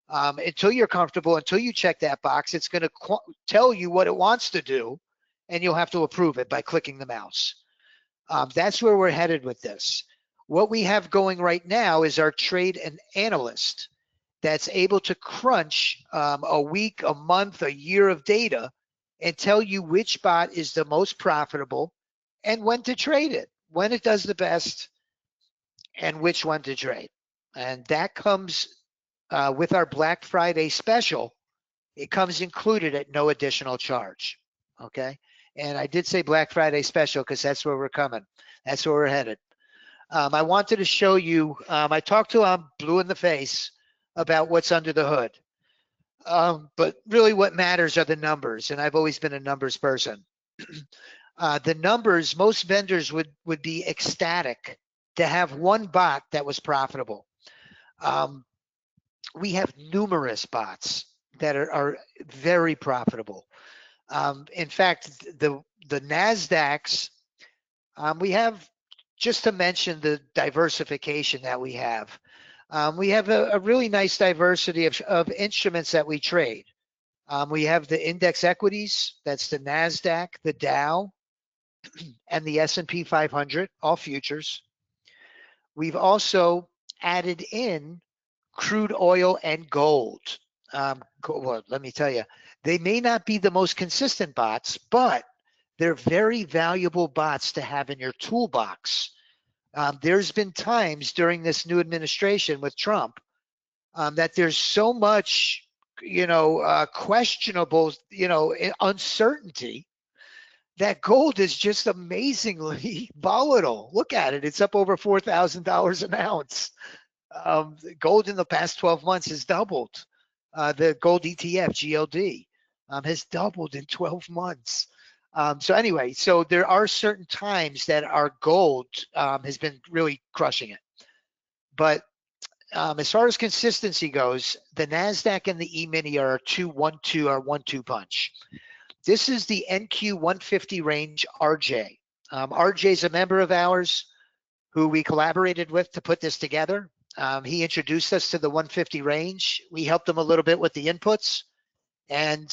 Speaker 1: Until you're comfortable, until you check that box, it's going to tell you what it wants to do, and you'll have to approve it by clicking the mouse. That's where we're headed with this. What we have going right now is our trade and analyst that's able to crunch a week, a month, a year of data and tell you which bot is the most profitable and when to trade it, when it does the best, and which one to trade. And that comes with our Black Friday special. It comes included at no additional charge, okay? And I did say Black Friday special because that's where we're coming. That's where we're headed. I wanted to show you, I talked to I'm blue in the face about what's under the hood. But really what matters are the numbers, and I've always been a numbers person. The numbers, most vendors would be ecstatic to have one bot that was profitable. We have numerous bots that are very profitable. In fact, the NASDAQs, we have, just to mention the diversification that we have a really nice diversity of instruments that we trade. We have the index equities, that's the NASDAQ, the Dow, and the S&P 500, all futures. We've also added in crude oil and gold. Well, let me tell you, they may not be the most consistent bots, but they're very valuable bots to have in your toolbox. There's been times during this new administration with Trump that there's so much, questionable, uncertainty that gold is just amazingly volatile. Look at it. It's up over $4,000 an ounce. Gold in the past 12 months has doubled. The gold ETF, GLD, has doubled in 12 months. So anyway, so there are certain times that our gold has been really crushing it. But as far as consistency goes, the NASDAQ and the E-mini are 1-2 punch. This is the NQ 150 range RJ. RJ is a member of ours who we collaborated with to put this together. He introduced us to the 150 range. We helped him a little bit with the inputs. And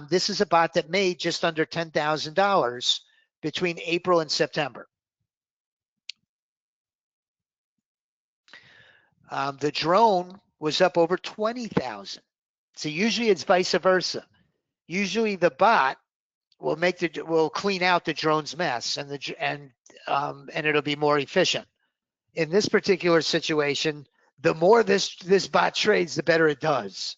Speaker 1: this is a bot that made just under $10,000 between April and September. The drone was up over 20,000. So usually it's vice versa. Usually the bot will clean out the drone's mess and it'll be more efficient. In this particular situation, the more this bot trades, the better it does.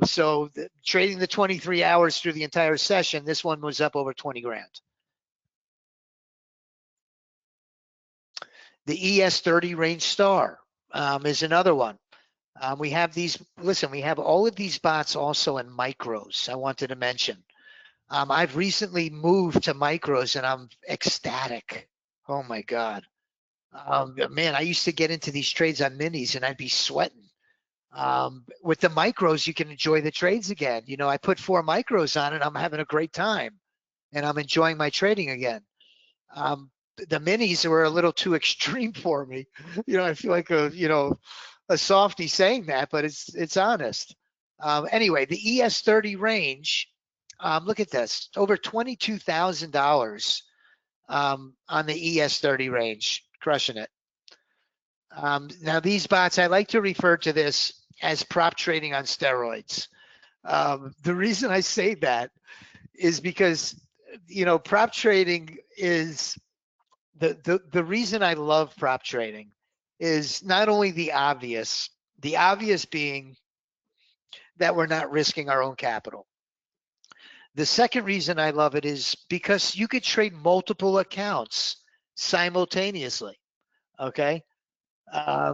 Speaker 1: So trading the 23 hours through the entire session, this one was up over 20 grand. The ES30 range star is another one. We have these, listen, we have all of these bots also in micros I wanted to mention. I've recently moved to micros and I'm ecstatic. Oh my God. Man, I used to get into these trades on minis and I'd be sweating. With the micros, you can enjoy the trades again. You know, I put 4 micros on it. I'm having a great time and I'm enjoying my trading again. The minis were a little too extreme for me. You know, I feel like a softie saying that, but it's honest. Anyway, the ES30 range, look at this, over $22,000 on the ES30 range, crushing it. Now these bots, I like to refer to this as prop trading on steroids. The reason I say that is because, you know, prop trading is the reason I love prop trading is not only the obvious being that we're not risking our own capital. The second reason I love it is because you could trade multiple accounts simultaneously. Okay. I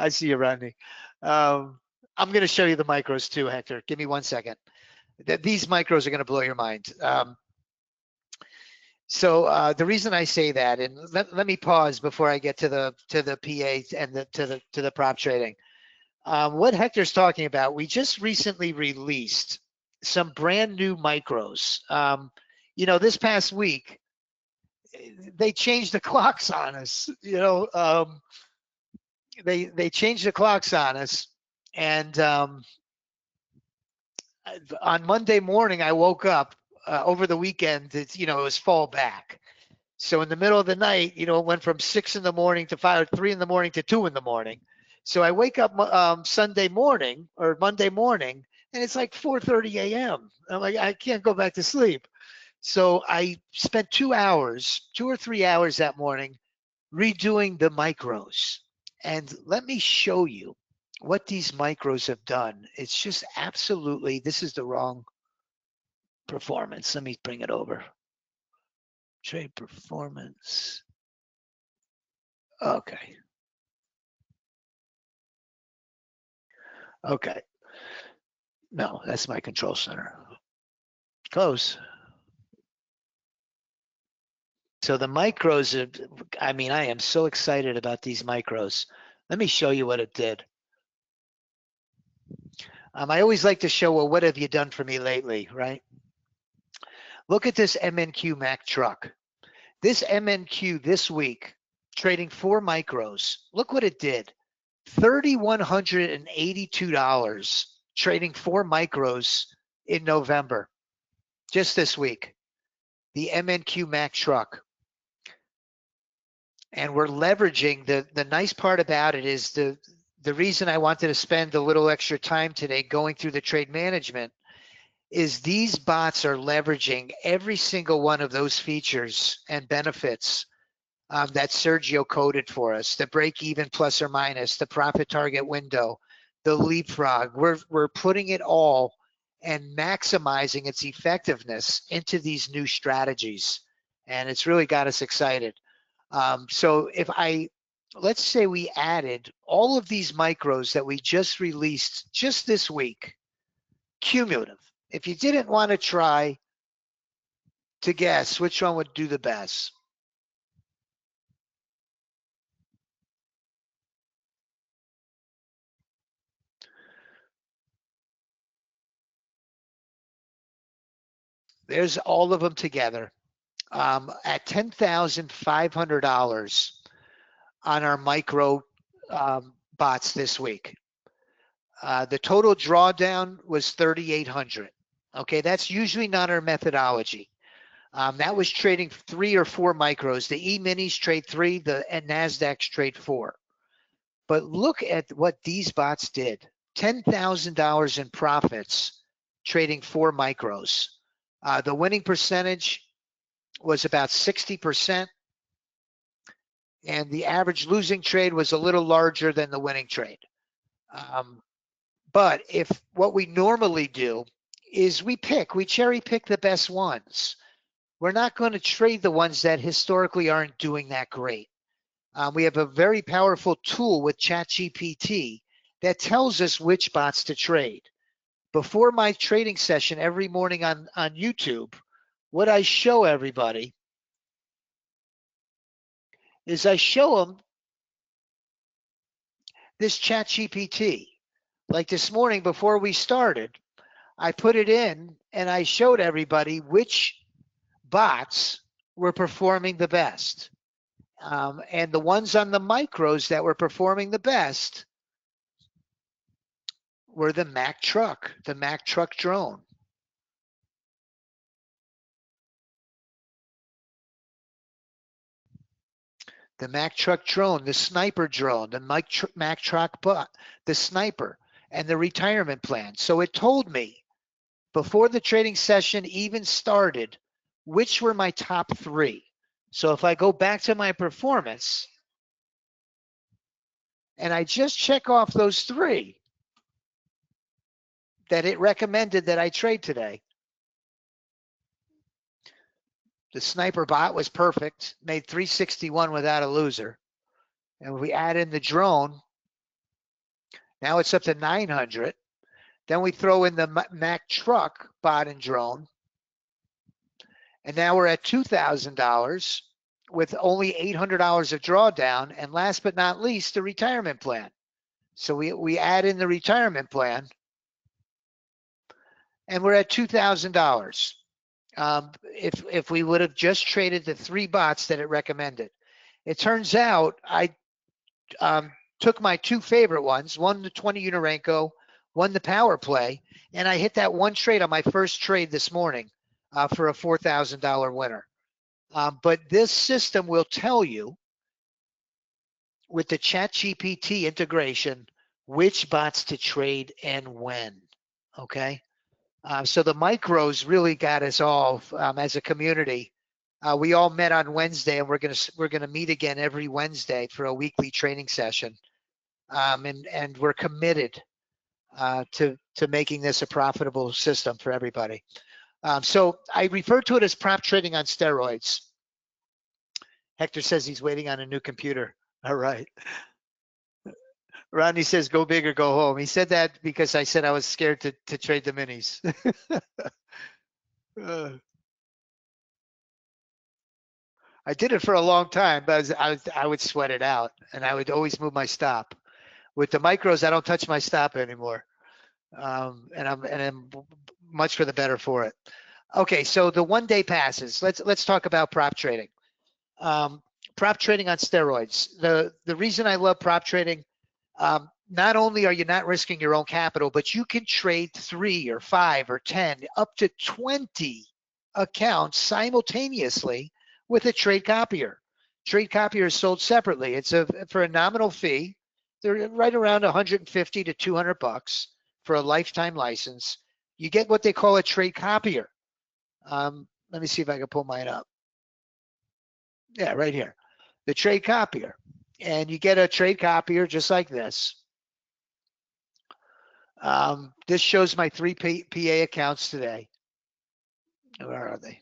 Speaker 1: see you, Rodney. I'm going to show you the micros too, Hector. Give me 1 second. These micros are going to blow your mind. So the reason I say that, and let me pause before I get to the PA and to the prop trading. What Hector's talking about, we just recently released some brand new micros. You know, this past week, they changed the clocks on us. You know, they changed the clocks on us, and on Monday morning, I woke up. Over the weekend, it was fall back. So in the middle of the night, you know, it went from 6 in the morning to 3 in the morning to 2 in the morning. So I wake up Sunday morning or Monday morning, and it's like 4:30 a.m. I'm like, I can't go back to sleep. So I spent 2 or 3 hours that morning redoing the micros. And let me show you what these micros have done. It's just absolutely, this is the wrong performance. Let me bring it over. Trade performance. Okay. Okay. No, that's my control center. Close. So the micros, I mean, I am so excited about these micros. Let me show you what it did. I always like to show, well, what have you done for me lately, right? Look at this MNQ Mac truck. This MNQ this week, trading 4 micros. Look what it did. $3,182 trading 4 micros in November, just this week. The MNQ Mac truck. And we're leveraging, the nice part about it is the reason I wanted to spend a little extra time today going through the trade management is these bots are leveraging every single one of those features and benefits that Sergio coded for us, the break even plus or minus, the profit target window, the leapfrog. We're putting it all and maximizing its effectiveness into these new strategies. And it's really got us excited. So let's say we added all of these micros that we just released just this week, cumulative. If you didn't want to try to guess which one would do the best, there's all of them together at $10,500 on our micro bots this week. The total drawdown was 3,800. Okay, that's usually not our methodology. That was trading 3 or 4 micros. The E-minis trade 3, the NASDAQs trade 4. But look at what these bots did. $10,000 in profits trading 4 micros. The winning percentage was about 60%. And the average losing trade was a little larger than the winning trade. But if what we normally do is we cherry pick the best ones. We're not going to trade the ones that historically aren't doing that great. We have a very powerful tool with ChatGPT that tells us which bots to trade. Before my trading session every morning on YouTube, what I show everybody is I show them this ChatGPT. Like this morning before we started, I put it in and I showed everybody which bots were performing the best. And the ones on the micros that were performing the best were the Mack truck drone. The Mack truck drone, the sniper drone, the Mack truck bot, the sniper, and the retirement plan. So it told me before the trading session even started, which were my top 3. So if I go back to my performance and I just check off those 3 that it recommended that I trade today, the sniper bot was perfect, made 361 without a loser. And we add in the drone, now it's up to 900. Then we throw in the Mack truck bot and drone. And now we're at $2,000 with only $800 of drawdown. And last but not least, the retirement plan. So we add in the retirement plan and we're at $2,000. If we would have just traded the 3 bots that it recommended. It turns out I took my 2 favorite ones, one the 20 Unorenko, one the power play, and I hit that one trade on my first trade this morning for a $4,000 winner. But this system will tell you with the ChatGPT integration which bots to trade and when. Okay. So the micros really got us all as a community. We all met on Wednesday, and we're gonna meet again every Wednesday for a weekly training session, and we're committed to making this a profitable system for everybody. So I refer to it as prop trading on steroids. Hector says he's waiting on a new computer. All right. Rodney says, go big or go home. He said that because I said I was scared to trade the minis. I did it for a long time, but I would sweat it out, and I would always move my stop. With the micros, I don't touch my stop anymore, and I'm much for the better for it. Okay, so the 1 day passes. Let's talk about prop trading. Prop trading on steroids. The reason I love prop trading. Not only are you not risking your own capital, but you can trade 3 or 5 or 10, up to 20 accounts simultaneously with a trade copier. Trade copier is sold separately. It's for a nominal fee. They're right around 150 to 200 bucks for a lifetime license. You get what they call a trade copier. Let me see if I can pull mine up. Yeah, right here. The trade copier. And you get a trade copier just like this. This shows my 3 PA accounts today. Where are they?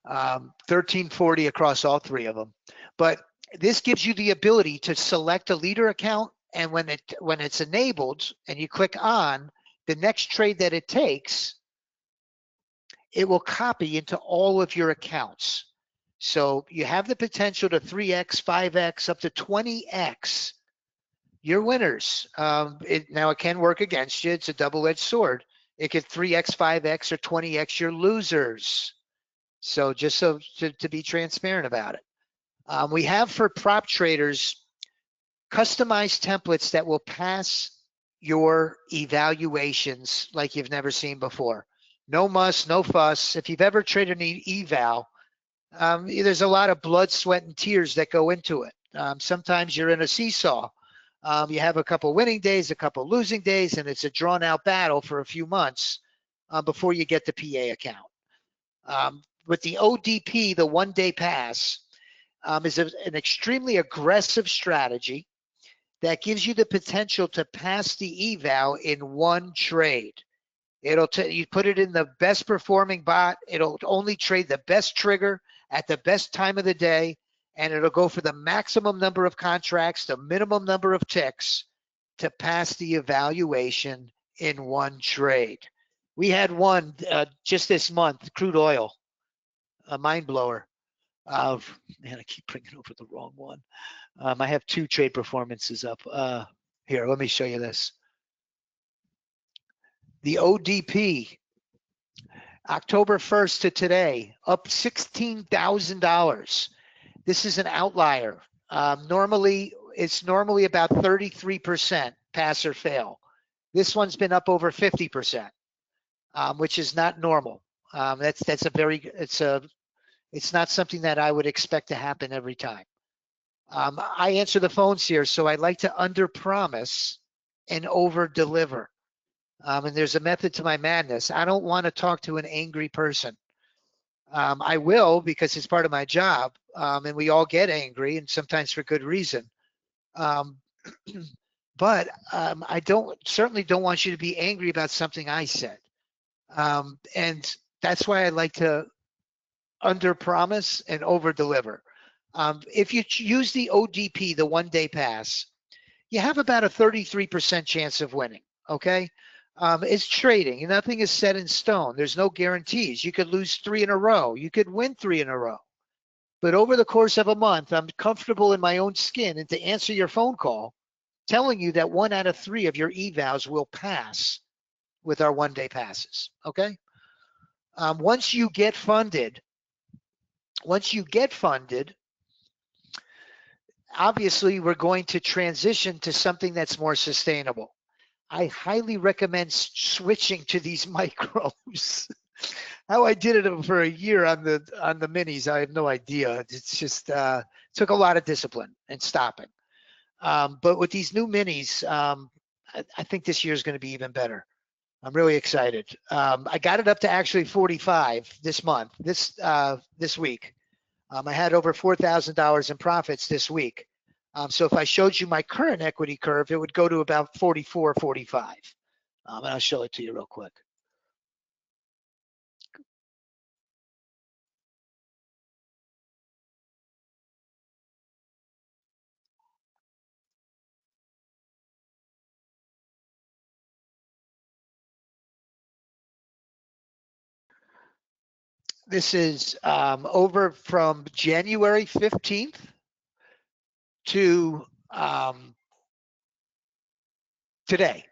Speaker 1: $13.40 across all 3 of them. But this gives you the ability to select a leader account, and when it's enabled and you click on the next trade that it takes, it will copy into all of your accounts. So you have the potential to 3x, 5x, up to 20x your winners. Now it can work against you. It's a double-edged sword. It could 3x, 5x, or 20x your losers. So just to be transparent about it. We have for prop traders customized templates that will pass your evaluations like you've never seen before. No muss, no fuss. If you've ever traded an eval, there's a lot of blood, sweat, and tears that go into it. Sometimes you're in a seesaw. You have a couple winning days, a couple losing days, and it's a drawn out battle for a few months before you get the PA account. With the ODP, the 1 day pass, is an extremely aggressive strategy that gives you the potential to pass the eval in one trade. You put it in the best performing bot. It'll only trade the best trigger at the best time of the day, and it'll go for the maximum number of contracts, the minimum number of ticks to pass the evaluation in one trade. We had one just this month, crude oil, a mind blower. Man, I keep bringing over the wrong one. I have 2 trade performances up. Here, let me show you this. The ODP, October 1st to today, up $16,000. This is an outlier. It's normally about 33% pass or fail. This one's been up over 50%, which is not normal. It's not something that I would expect to happen every time. I answer the phones here, so I like to under-promise and over-deliver. And there's a method to my madness. I don't want to talk to an angry person. I will, because it's part of my job, and we all get angry, and sometimes for good reason. But I certainly don't want you to be angry about something I said. And that's why I like to under-promise and over-deliver. If you use the ODP, the 1 day pass, you have about a 33% chance of winning, okay? It's trading. Nothing is set in stone. There's no guarantees. You could lose 3 in a row. You could win 3 in a row. But over the course of a month, I'm comfortable in my own skin, and to answer your phone call, telling you that 1 out of 3 of your evals will pass with our 1 day passes, okay? Once you get funded, obviously we're going to transition to something that's more sustainable. I highly recommend switching to these micros. How I did it for a year on the minis, I have no idea. It's just took a lot of discipline and stopping. But with these new minis, I think this year is going to be even better. I'm really excited. I got it up to actually 45 this month, this week. I had over $4,000 in profits this week. So if I showed you my current equity curve, it would go to about 44, 45. And I'll show it to you real quick. This is over from January 15th to today.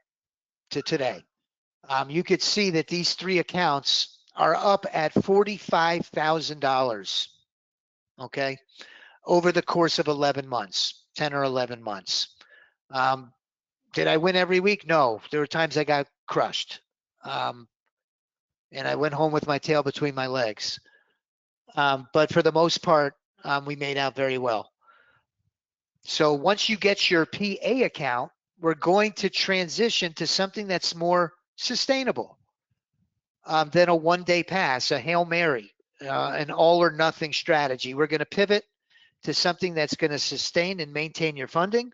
Speaker 1: You could see that these 3 accounts are up at $45,000, okay, over the course of 11 months, 10 or 11 months. Did I win every week? No. There were times I got crushed. And I went home with my tail between my legs. But for the most part, we made out very well. So once you get your PA account, we're going to transition to something that's more sustainable than a 1 day pass, a Hail Mary, an all or nothing strategy. We're going to pivot to something that's going to sustain and maintain your funding.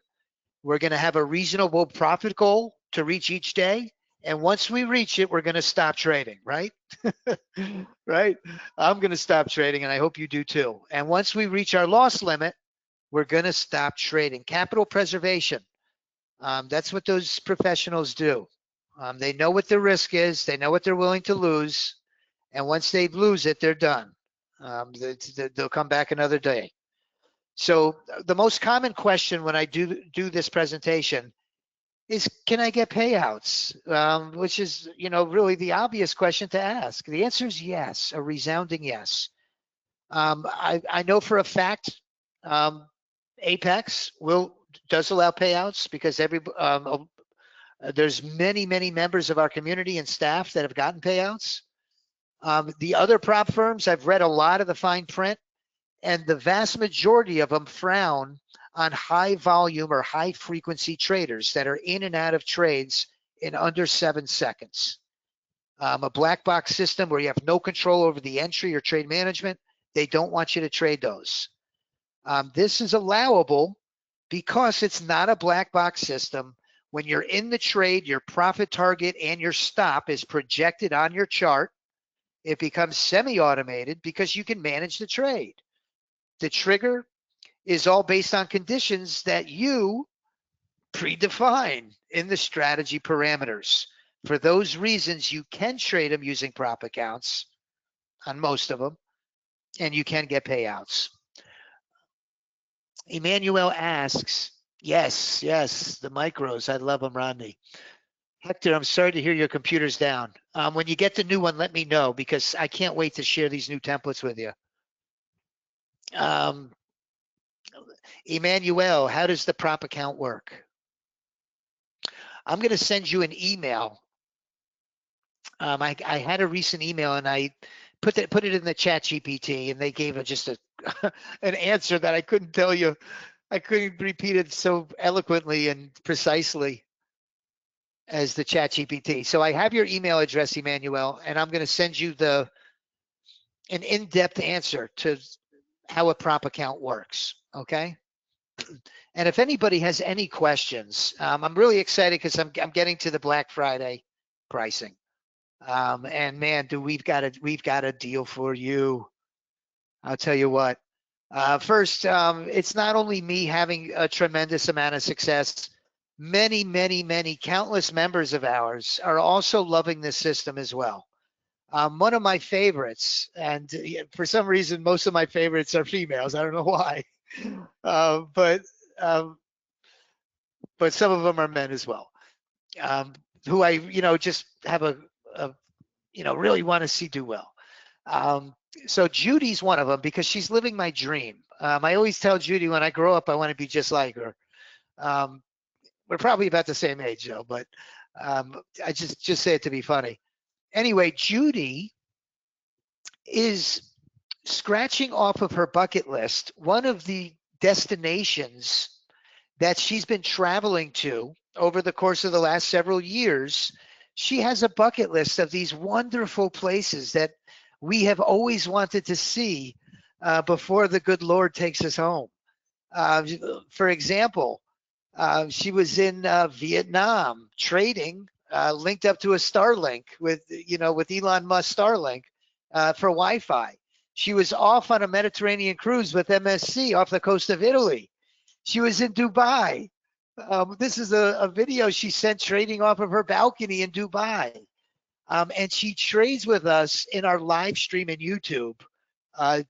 Speaker 1: We're going to have a reasonable profit goal to reach each day. And once we reach it, we're going to stop trading, right? Right? I'm going to stop trading, and I hope you do too. And once we reach our loss limit, we're going to stop trading. Capital preservation. That's what those professionals do. They know what the risk is. They know what they're willing to lose. And once they lose it, they're done. They'll come back another day. So the most common question when I do this presentation is, can I get payouts? Which is, really the obvious question to ask. The answer is yes, a resounding yes. I know for a fact Apex does allow payouts because there's many members of our community and staff that have gotten payouts. The other prop firms, I've read a lot of the fine print, and the vast majority of them frown on high volume or high frequency traders that are in and out of trades in under 7 seconds. A black box system where you have no control over the entry or trade management, they don't want you to trade those. This is allowable because it's not a black box system. When you're in the trade, your profit target and your stop is projected on your chart. It becomes semi-automated because you can manage the trade. The trigger is all based on conditions that you predefine in the strategy parameters. For those reasons, you can trade them using prop accounts on most of them, and you can get payouts. Emmanuel asks, yes, the micros, I love them, Rodney. Hector, I'm sorry to hear your computer's down. When you get the new one, let me know because I can't wait to share these new templates with you. Emmanuel, how does the prop account work? I'm going to send you an email. I had a recent email and I put it in the chat GPT and they gave just an answer that I couldn't tell you. I couldn't repeat it so eloquently and precisely as the chat GPT. So I have your email address, Emmanuel, and I'm going to send you an in-depth answer to how a prop account works. Okay. And if anybody has any questions, I'm really excited because I'm getting to the Black Friday pricing. And man, we've got a deal for you. I'll tell you what. First, it's not only me having a tremendous amount of success. Many countless members of ours are also loving this system as well. One of my favorites, and for some reason, most of my favorites are females. I don't know why, but some of them are men as well, who I just have a really want to see do well. So Judy's one of them because she's living my dream. I always tell Judy when I grow up, I want to be just like her. We're probably about the same age though, but I just say it to be funny. Anyway, Judy is scratching off of her bucket list one of the destinations that she's been traveling to over the course of the last several years. She has a bucket list of these wonderful places that we have always wanted to see before the good Lord takes us home. For example, she was in Vietnam trading, linked up to a Starlink with Elon Musk Starlink for Wi-Fi. She was off on a Mediterranean cruise with MSC off the coast of Italy. She was in Dubai. This is a video she sent trading off of her balcony in Dubai. And she trades with us in our live stream in YouTube,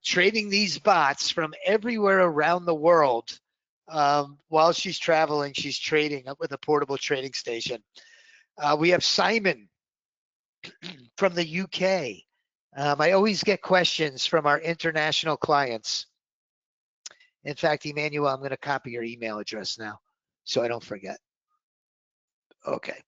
Speaker 1: trading these bots from everywhere around the world. While she's traveling, she's trading with a portable trading station. We have Simon from the UK. I always get questions from our international clients. In fact, Emmanuel, I'm going to copy your email address now so I don't forget. Okay.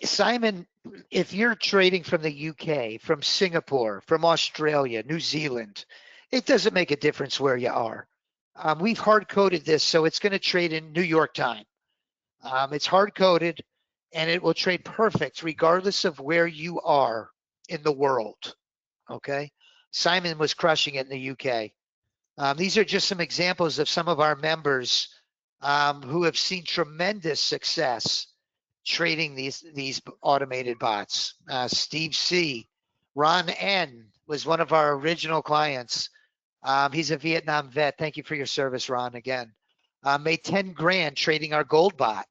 Speaker 1: Simon, if you're trading from the UK, from Singapore, from Australia, New Zealand, it doesn't make a difference where you are. We've hard-coded this, so it's going to trade in New York time. It's hard-coded, and it will trade perfect regardless of where you are in the world, okay? Simon was crushing it in the UK. These are just some examples of some of our members who have seen tremendous success trading these automated bots. Steve C. Ron N. was one of our original clients. He's a Vietnam vet. Thank you for your service, Ron, again. Made 10 grand trading our gold bot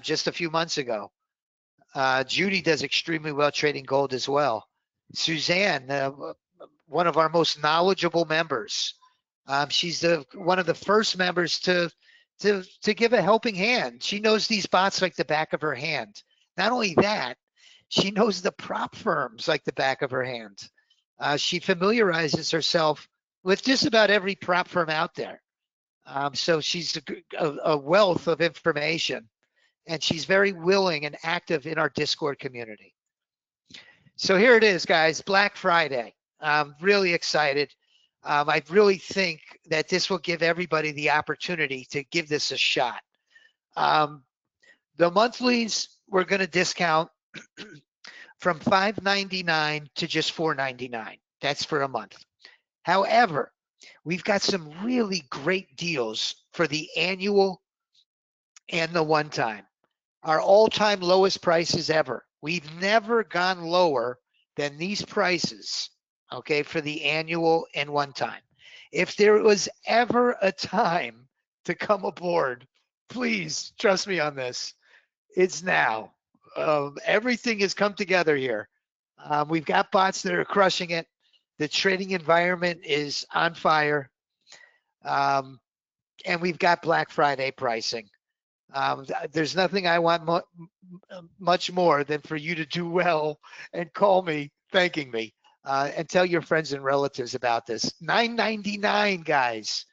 Speaker 1: just a few months ago. Judy does extremely well trading gold as well. Suzanne, one of our most knowledgeable members. She's one of the first members to give a helping hand. She knows these bots like the back of her hand. Not only that, she knows the prop firms like the back of her hand. She familiarizes herself with just about every prop firm out there. So she's a wealth of information, and she's very willing and active in our Discord community. So here it is, guys, Black Friday. I'm really excited. I really think that this will give everybody the opportunity to give this a shot. The monthlies, we're going to discount from $5.99 to just $4.99. That's for a month. However, we've got some really great deals for the annual and the one-time. Our all-time lowest prices ever. We've never gone lower than these prices, okay, for the annual and one-time. If there was ever a time to come aboard, please trust me on this. It's now. Everything has come together here. We've got bots that are crushing it. The trading environment is on fire. And we've got Black Friday pricing. There's nothing I want much more than for you to do well and call me thanking me and tell your friends and relatives about this. $9.99, guys.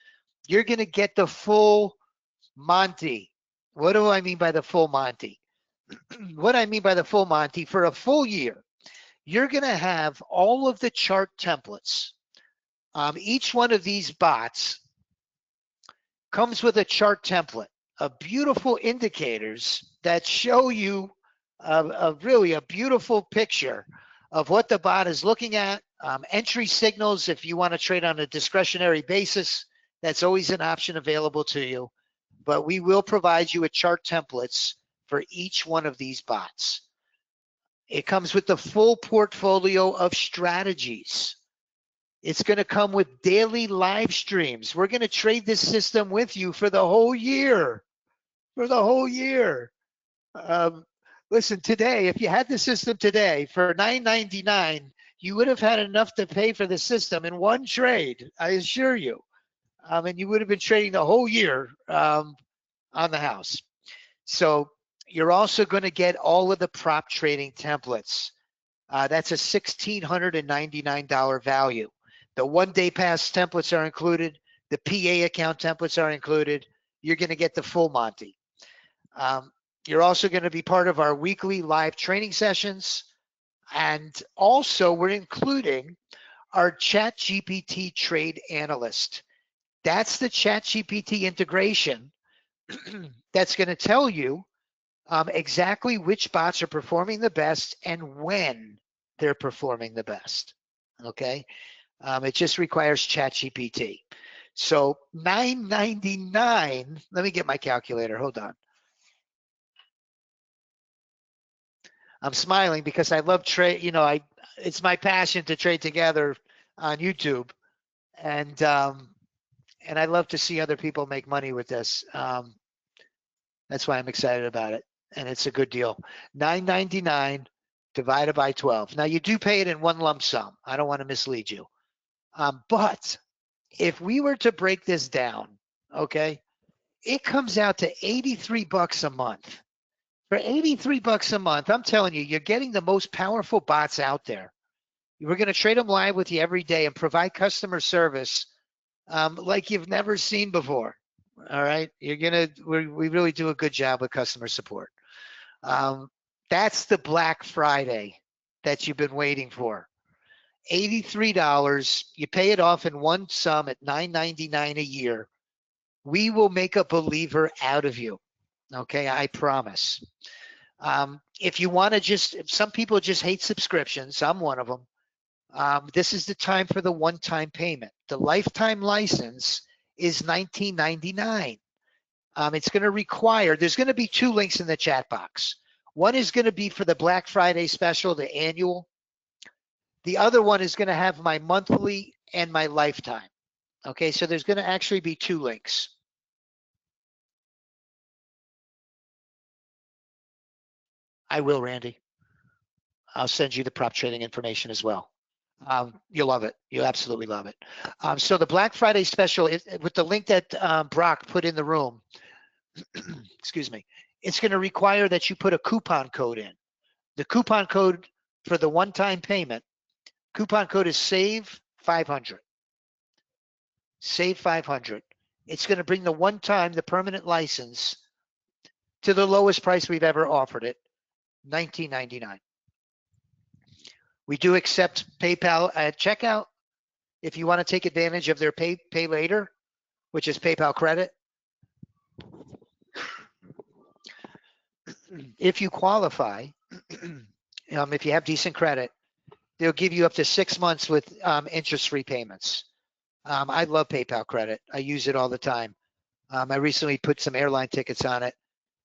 Speaker 1: You're going to get the full Monty. What do I mean by the full Monty? What I mean by the full Monty, for a full year, you're going to have all of the chart templates. Each one of these bots comes with a chart template of beautiful indicators that show you really a beautiful picture of what the bot is looking at. Entry signals, if you want to trade on a discretionary basis, that's always an option available to you. But we will provide you with chart templates for each one of these bots. It comes with the full portfolio of strategies. It's going to come with daily live streams. We're going to trade this system with you for the whole year. For the whole year. Listen, today, if you had the system today for $9.99, you would have had enough to pay for the system in one trade, I assure you. And you would have been trading the whole year on the house. So you're also going to get all of the prop trading templates. That's a $1,699 value. The one-day pass templates are included. The PA account templates are included. You're going to get the full Monty. You're also going to be part of our weekly live training sessions. And also we're including our ChatGPT trade analyst. That's the ChatGPT integration that's going to tell you exactly which bots are performing the best and when they're performing the best. Okay, it just requires ChatGPT. So $9.99. Let me get my calculator. Hold on. I'm smiling because I love trade. You know, it's my passion to trade together on YouTube, and I love to see other people make money with this. That's why I'm excited about it, and it's a good deal. $9.99 divided by 12. Now you do pay it in one lump sum. I don't want to mislead you, but if we were to break this down, okay, it comes out to $83 a month. For $83 a month, I'm telling you, you're getting the most powerful bots out there. We're going to trade them live with you every day and provide customer service like you've never seen before. All right, we really do a good job with customer support. That's the Black Friday that you've been waiting for. $83. You pay it off in one sum at $9.99 a year. We will make a believer out of you. Okay, I promise. If you want to some people just hate subscriptions. I'm one of them. This is the time for the one-time payment. The lifetime license is $19.99. It's going to require, there's going to be two links in the chat box. One is going to be for the Black Friday special, the annual. The other one is going to have my monthly and my lifetime. Okay, so there's going to actually be two links. I will, Randy. I'll send you the prop trading information as well. You'll love it. You'll absolutely love it. So the Black Friday special, with the link that Brock put in the room, excuse me, it's going to require that you put a coupon code in. The coupon code for the one-time payment Coupon code is SAVE500. SAVE500. It's going to bring the one-time, the permanent license to the lowest price we've ever offered it, $19.99. We do accept PayPal at checkout. If you want to take advantage of their pay later, which is PayPal credit, if you qualify, if you have decent credit, they'll give you up to 6 months with interest-free payments. I love PayPal credit. I use it all the time. I recently put some airline tickets on it,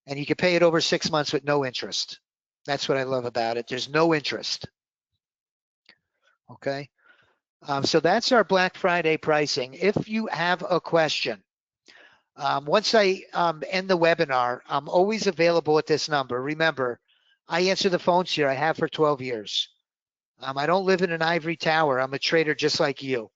Speaker 1: and you can pay it over 6 months with no interest. That's what I love about it. There's no interest. Okay. So that's our Black Friday pricing. If you have a question, once I end the webinar, I'm always available at this number. Remember, I answer the phones here. I have for 12 years. I don't live in an ivory tower. I'm a trader just like you.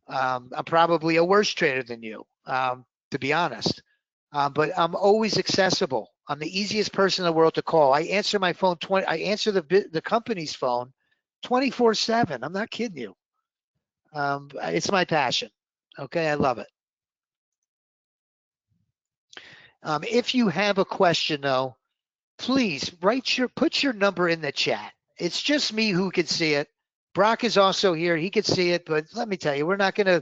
Speaker 1: I'm probably a worse trader than you, to be honest. But I'm always accessible. I'm the easiest person in the world to call. I answer my phone I answer the company's phone 24/7. I'm not kidding you. It's my passion. Okay, I love it. If you have a question though, please put your number in the chat. It's just me who can see it. Brock is also here. He can see it, but let me tell you, we're not going to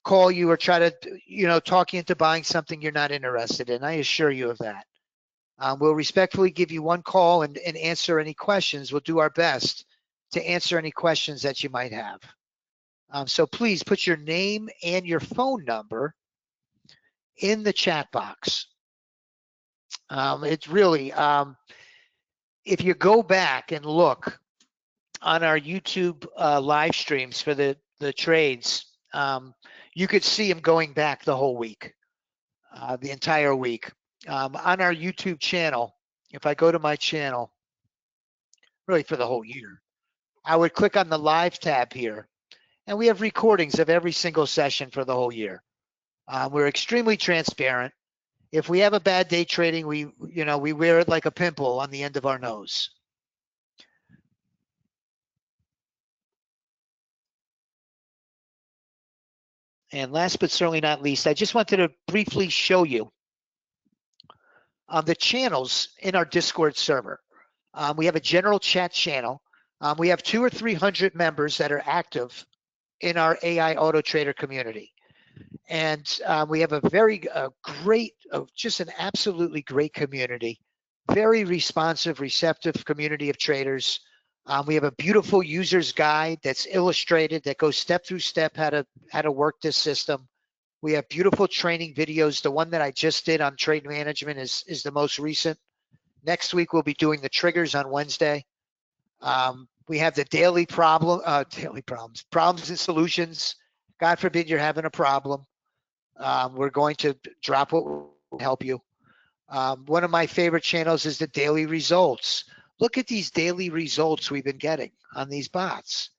Speaker 1: call you or try to, talk you into buying something you're not interested in. I assure you of that. We'll respectfully give you one call and answer any questions. We'll do our best to answer any questions that you might have. So please put your name and your phone number in the chat box. It's really, if you go back and look on our YouTube live streams for the trades, you could see them going back the whole week, the entire week. On our YouTube channel, if I go to my channel, really for the whole year, I would click on the live tab here, and we have recordings of every single session for the whole year. We're extremely transparent. If we have a bad day trading, we wear it like a pimple on the end of our nose. And last but certainly not least, I just wanted to briefly show you the channels in our Discord server. We have a general chat channel. We have 200 or 300 members that are active in our AI Auto Trader community. And we have a very great, just an absolutely great community, very responsive, receptive community of traders. We have a beautiful user's guide that's illustrated that goes step through step how to work this system. We have beautiful training videos. The one that I just did on trade management is the most recent. Next week, we'll be doing the triggers on Wednesday. We have the daily problems and solutions. God forbid you're having a problem. We're going to drop what will help you. One of my favorite channels is the daily results. Look at these daily results we've been getting on these bots.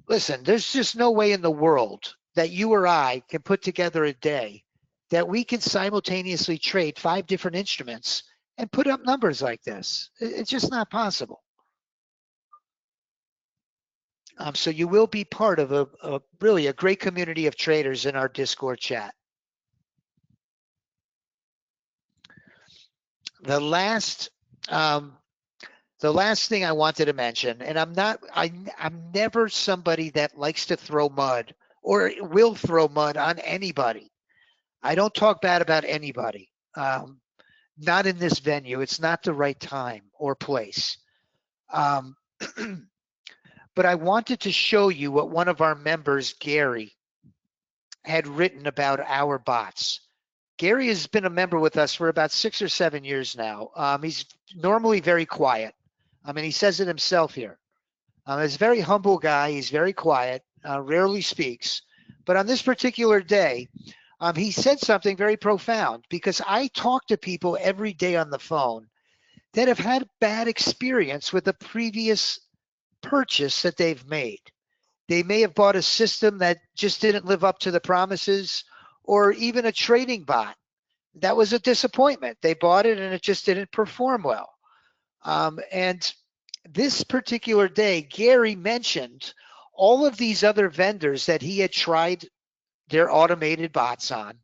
Speaker 1: Listen, there's just no way in the world that you or I can put together a day that we can simultaneously trade 5 different instruments and put up numbers like this. It's just not possible. So you will be part of really a great community of traders in our Discord chat. The last thing I wanted to mention, and I'm never somebody that likes to throw mud or will throw mud on anybody. I don't talk bad about anybody. Not in this venue. It's not the right time or place. But I wanted to show you what one of our members, Gary, had written about our bots. Gary has been a member with us for about 6 or 7 years now. He's normally very quiet. I mean, he says it himself here. He's a very humble guy. He's very quiet, rarely speaks. But on this particular day, he said something very profound, because I talk to people every day on the phone that have had bad experience with a previous purchase that they've made. They may have bought a system that just didn't live up to the promises, or even a trading bot. That was a disappointment. They bought it and it just didn't perform well. And this particular day, Gary mentioned all of these other vendors that he had tried their automated bots on.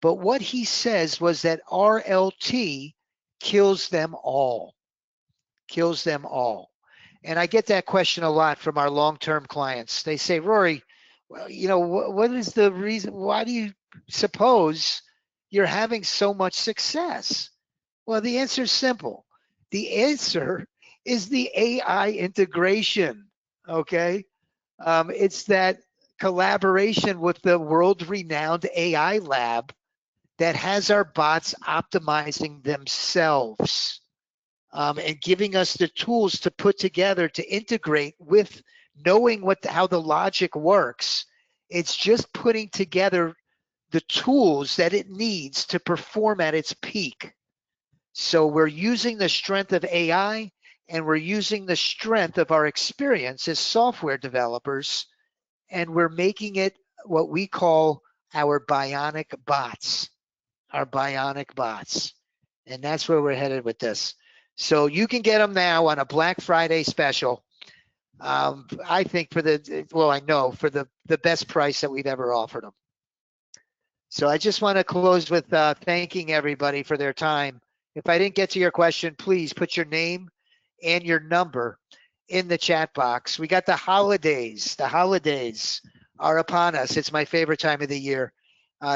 Speaker 1: But what he says was that RLT kills them all, kills them all. And I get that question a lot from our long-term clients. They say, Rory, well, you know, what is the reason? Why do you suppose you're having so much success? Well, the answer is simple. The answer is the AI integration, okay? It's that collaboration with the world-renowned AI lab that has our bots optimizing themselves and giving us the tools to put together to integrate with knowing how the logic works. It's just putting together the tools that it needs to perform at its peak. So we're using the strength of AI and we're using the strength of our experience as software developers, and we're making it what we call our bionic bots, our bionic bots. And that's where we're headed with this. So you can get them now on a Black Friday special. I think for I know for the best price that we've ever offered them. So I just want to close with thanking everybody for their time. If I didn't get to your question, please put your name and your number in the chat box. We got the holidays. The holidays are upon us. It's my favorite time of the year.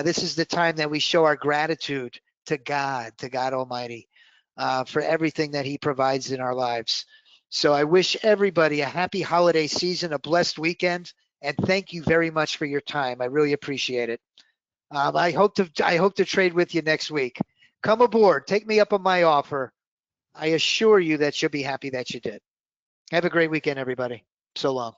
Speaker 1: This is the time that we show our gratitude to God Almighty, for everything that He provides in our lives. So I wish everybody a happy holiday season, a blessed weekend, and thank you very much for your time. I really appreciate it. I hope to trade with you next week. Come aboard, take me up on my offer. I assure you that you'll be happy that you did. Have a great weekend, everybody. So long.